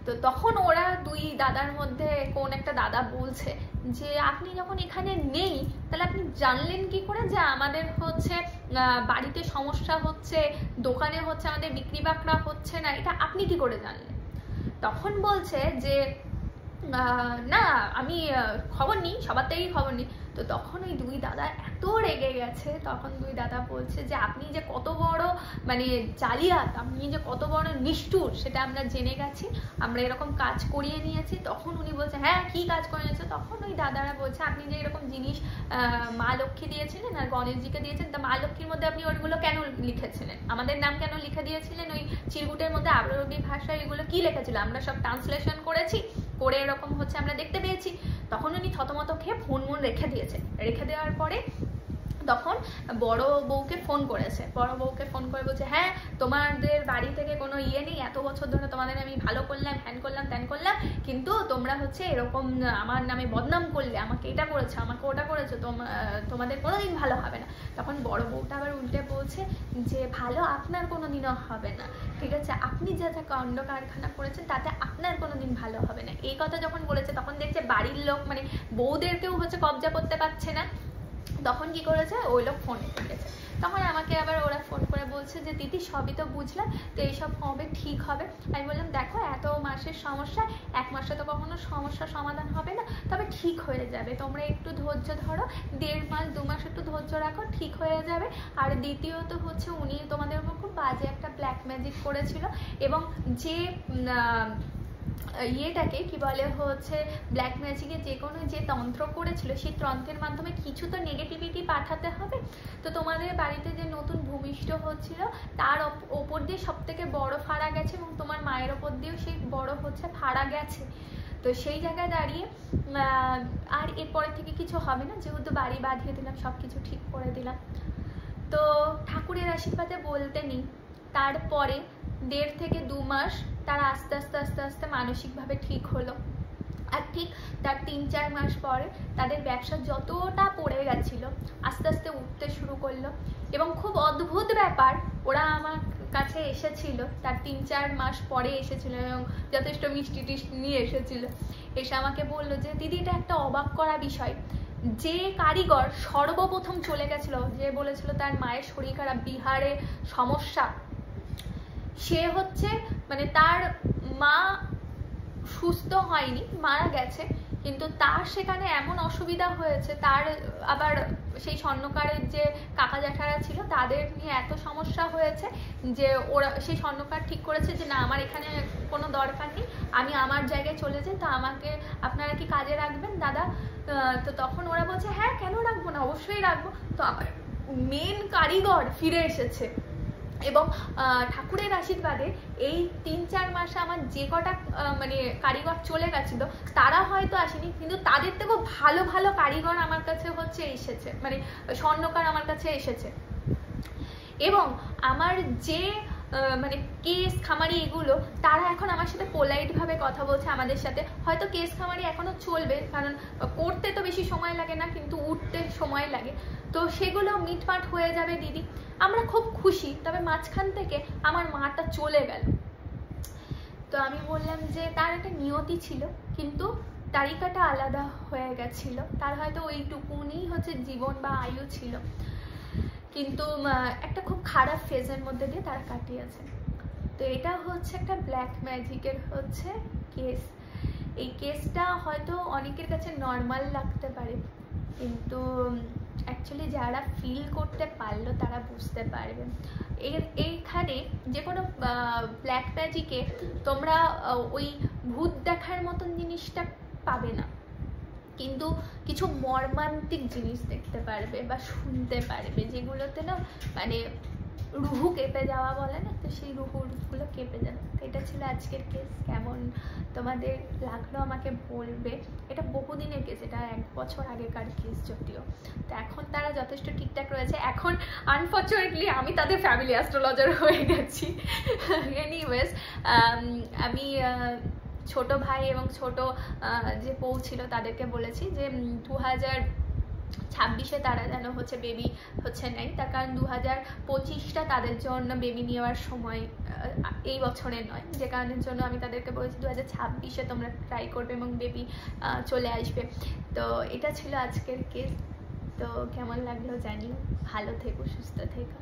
তো তখন ওরা দুই দাদার মধ্যে কোন একটা দাদা বলছে যে আপনি যখন এখানে নেই তাহলে আপনি জানলেন কি করে যে আমাদের হচ্ছে বাড়িতে সমস্যা হচ্ছে, দোকানে হচ্ছে আমাদের বিক্রি বাকরা হচ্ছে না, এটা আপনি কি করে জানলেন? তখন বলছে যে না আমি খবর নিই, সবার থেকেই খবর নিই। তো তখন ওই দুই দাদা এত রেগে গেছে, তখন দুই দাদা বলছে যে আপনি যে কত বড় মানে জালিয়াত, আপনি যে কত বড় নিষ্ঠুর সেটা আমরা জেনে গেছি, আমরা এরকম কাজ করিয়ে নিয়েছি। তখন উনি বলছে হ্যাঁ কি কাজ করে নিয়েছে? তখন ওই দাদারা বলছে আপনি যে এরকম জিনিস মা লক্ষ্মী দিয়েছিলেন আর গণেশজিকে দিয়েছেন, তা মা লক্ষ্মীর মধ্যে আপনি ওইগুলো কেন লিখেছিলেন, আমাদের নাম কেন লিখে দিয়েছিলেন, ওই চিরকুটের মধ্যে আরবি ভাষায় এগুলো কি লেখেছিল, আমরা সব ট্রান্সলেশন করেছি, করে এরকম হচ্ছে আমরা দেখতে পেয়েছি। তখন উনি থতমত খেয়ে ফোন রেখে দিয়েছে। রেখে দেওয়ার পরে তখন বড় বউকে ফোন করেছে, বড় বউকে ফোন করে বলছে হ্যাঁ তোমাদের বাড়ি থেকে কোনো ইয়ে নেই, এত বছর ধরে তোমাদের আমি ভালো করলাম, হ্যান করলাম ত্যান করলাম, কিন্তু তোমরা হচ্ছে এরকম আমার নামে বদনাম করলে, আমাকে এটা করেছো আমাকে ওটা করেছো, তোমাদের কোনোদিন ভালো হবে না। তখন বড় বউটা আবার উল্টে বলছে যে ভালো আপনার কোনোদিনও হবে না, ঠিক আছে, আপনি যা যা কাণ্ড কারখানা করেছেন তাতে আপনার কোনোদিন ভালো হবে না। এই কথা যখন বলেছে তখন দেখছে বাড়ির লোক মানে বউদেরকেও হচ্ছে কবজা করতে পারছে না। তখন কি করেছে ওই লোক ফোন করেছে, তখন আমাকে আবার ওরা ফোন করে বলছে যে দিদি সবই তো বুঝলাম, তো এইসব হবে ঠিক হবে। আমি বললাম দেখো এত মাসের সমস্যা, এক মাসে তো কখনো সমস্যা সমাধান হবে না, তবে ঠিক হয়ে যাবে, তোমরা একটু ধৈর্য ধরো, 1.5 মাস 2 মাস একটু ধৈর্য রাখো, ঠিক হয়ে যাবে। আর দ্বিতীয়ত হচ্ছে উনি তোমাদের উপর খুব বাজে একটা ব্ল্যাক ম্যাজিক করেছিল, এবং যে ইয়েটাকে কি বলে হচ্ছে ব্ল্যাক ম্যাজিকে যে কোনো যে তন্ত্র করেছিল সেই তন্ত্রের মাধ্যমে কিছু তো নেগেটিভিটি পাঠাতে হবে। তো তোমাদের বাড়িতে যে নতুন ভূমিষ্ঠ হচ্ছিল তার ওপর দিয়ে সব থেকে বড় ফাড়া গেছে, এবং তোমার মায়ের ওপর দিয়েও সেই বড় হচ্ছে ফাড়া গেছে। তো সেই জায়গায় দাঁড়িয়ে আর এরপরে থেকে কিছু হবে না, যেহেতু বাড়ি বাঁধিয়ে দিলাম, সব কিছু ঠিক করে দিলাম। তো ঠাকুরের আশীর্বাদে বলতে নেই, তারপরে 1.5 থেকে 2 মাস তারা আস্তে আস্তে আস্তে আস্তে মানসিকভাবে ঠিক হলো। আর ঠিক তার 3-4 মাস পরে তাদের ব্যবসা যতটা পড়ে গেছিলো আস্তে আস্তে উঠতে শুরু করলো। এবং খুব অদ্ভুত ব্যাপার, ওরা আমার কাছে এসেছিল, তার 3-4 মাস পরে এসেছিল এবং যথেষ্ট মিষ্টি টিষ্টি নিয়ে এসেছিল। এসে আমাকে বললো যে দিদি, এটা একটা অবাক করা বিষয়, যে কারিগর সর্বপ্রথম চলে গেছিল, যে বলেছিল তার মায়ের শরীর খারাপ, বিহারে সমস্যা, সে হচ্ছে মানে তার মা সুস্থ হয়নি, মারা গেছে, কিন্তু তার সেখানে এমন অসুবিধা হয়েছে, তার আবার সেই স্বর্ণকারের যে কাকা জ্যাঠারা ছিল তাদের নিয়ে এত সমস্যা হয়েছে যে ওরা সেই স্বর্ণকার ঠিক করেছে যে না, আমার এখানে কোনো দরকার নেই, আমি আমার জায়গায় চলে যাই, তো আমাকে আপনারা কি কাজে রাখবেন দাদা? তো তখন ওরা বলছে হ্যাঁ, কেন রাখবো না, অবশ্যই রাখবো। তো আমার মেন কারিগর ফিরে এসেছে এবং ঠাকুরের আশীর্বাদে এই 3-4 মাসে আমার যে কটা মানে কারিগর চলে গেছিল তারা হয়তো আসেনি, কিন্তু তাদের থেকেও ভালো ভালো কারিগর আমার কাছে হচ্ছে এসেছে, মানে স্বর্ণকার আমার কাছে এসেছে। এবং আমার যে মানে কেস খামারি এগুলো, তারা এখন আমার সাথে পোলাইটভাবে কথা বলছে আমাদের সাথে। হয়তো কেস খামারি এখনো চলবে, কারণ করতে তো বেশি সময় লাগে না, কিন্তু উঠতে সময় লাগে, তো সেগুলো মিটমাট হয়ে যাবে দিদি, আমরা খুব খুশি। তবে মাঝখান থেকে আমার মাটা চলে গেল। তো আমি বললাম যে তার একটা নিয়তি ছিল, কিন্তু তালিকাটা আলাদা হয়ে গেছিল, তার হয়তো ওইটুকুনি হচ্ছে জীবন বা আয়ু ছিল, কিন্তু একটা খুব খারাপ ফেজের মধ্যে দিয়ে তারা কাটিয়েছে। তো এটা হচ্ছে একটা ব্ল্যাক ম্যাজিকের হচ্ছে কেস। এই কেসটা হয়তো অনেকের কাছে নর্মাল লাগতে পারে, কিন্তু অ্যাকচুয়ালি যারা ফিল করতে পারলো তারা বুঝতে পারবে। এইখানে যে কোনো ব্ল্যাক ম্যাজিকে তোমরা ওই ভূত দেখার মতন জিনিসটা পাবে না, কিন্তু কিছু মর্মান্তিক জিনিস দেখতে পারবে বা শুনতে পারবে, যেগুলোতে না মানে রুহু কেঁপে যাওয়া বলে না, তো সেই রুহুগুলো কেঁপে যাবে। তো এটা ছিল আজকের কেস। কেমন তোমাদের লাগলো আমাকে বলবে। এটা বহুদিনের কেস, এটা 1 বছর আগেকার কেস যদিও। তো এখন তারা যথেষ্ট ঠিকঠাক রয়েছে। এখন আনফর্চুনেটলি আমি তাদের ফ্যামিলি অ্যাস্ট্রোলজার হয়ে গেছি। এনিওয়েজ, আমি ছোট ভাই এবং ছোট যে বউ ছিল তাদেরকে বলেছি যে 2026-এ তারা যেন হচ্ছে বেবি হচ্ছে নেয়, তার কারণ 2025টা তাদের জন্য বেবি নেওয়ার সময়, এই বছরে নয়, যে কারণের জন্য আমি তাদেরকে বলেছি 2026-এ তোমরা ট্রাই করবে এবং বেবি চলে আসবে। তো এটা ছিল আজকের কেস। তো কেমন লাগলো জানিও, ভালো থেকো, সুস্থ থেকো।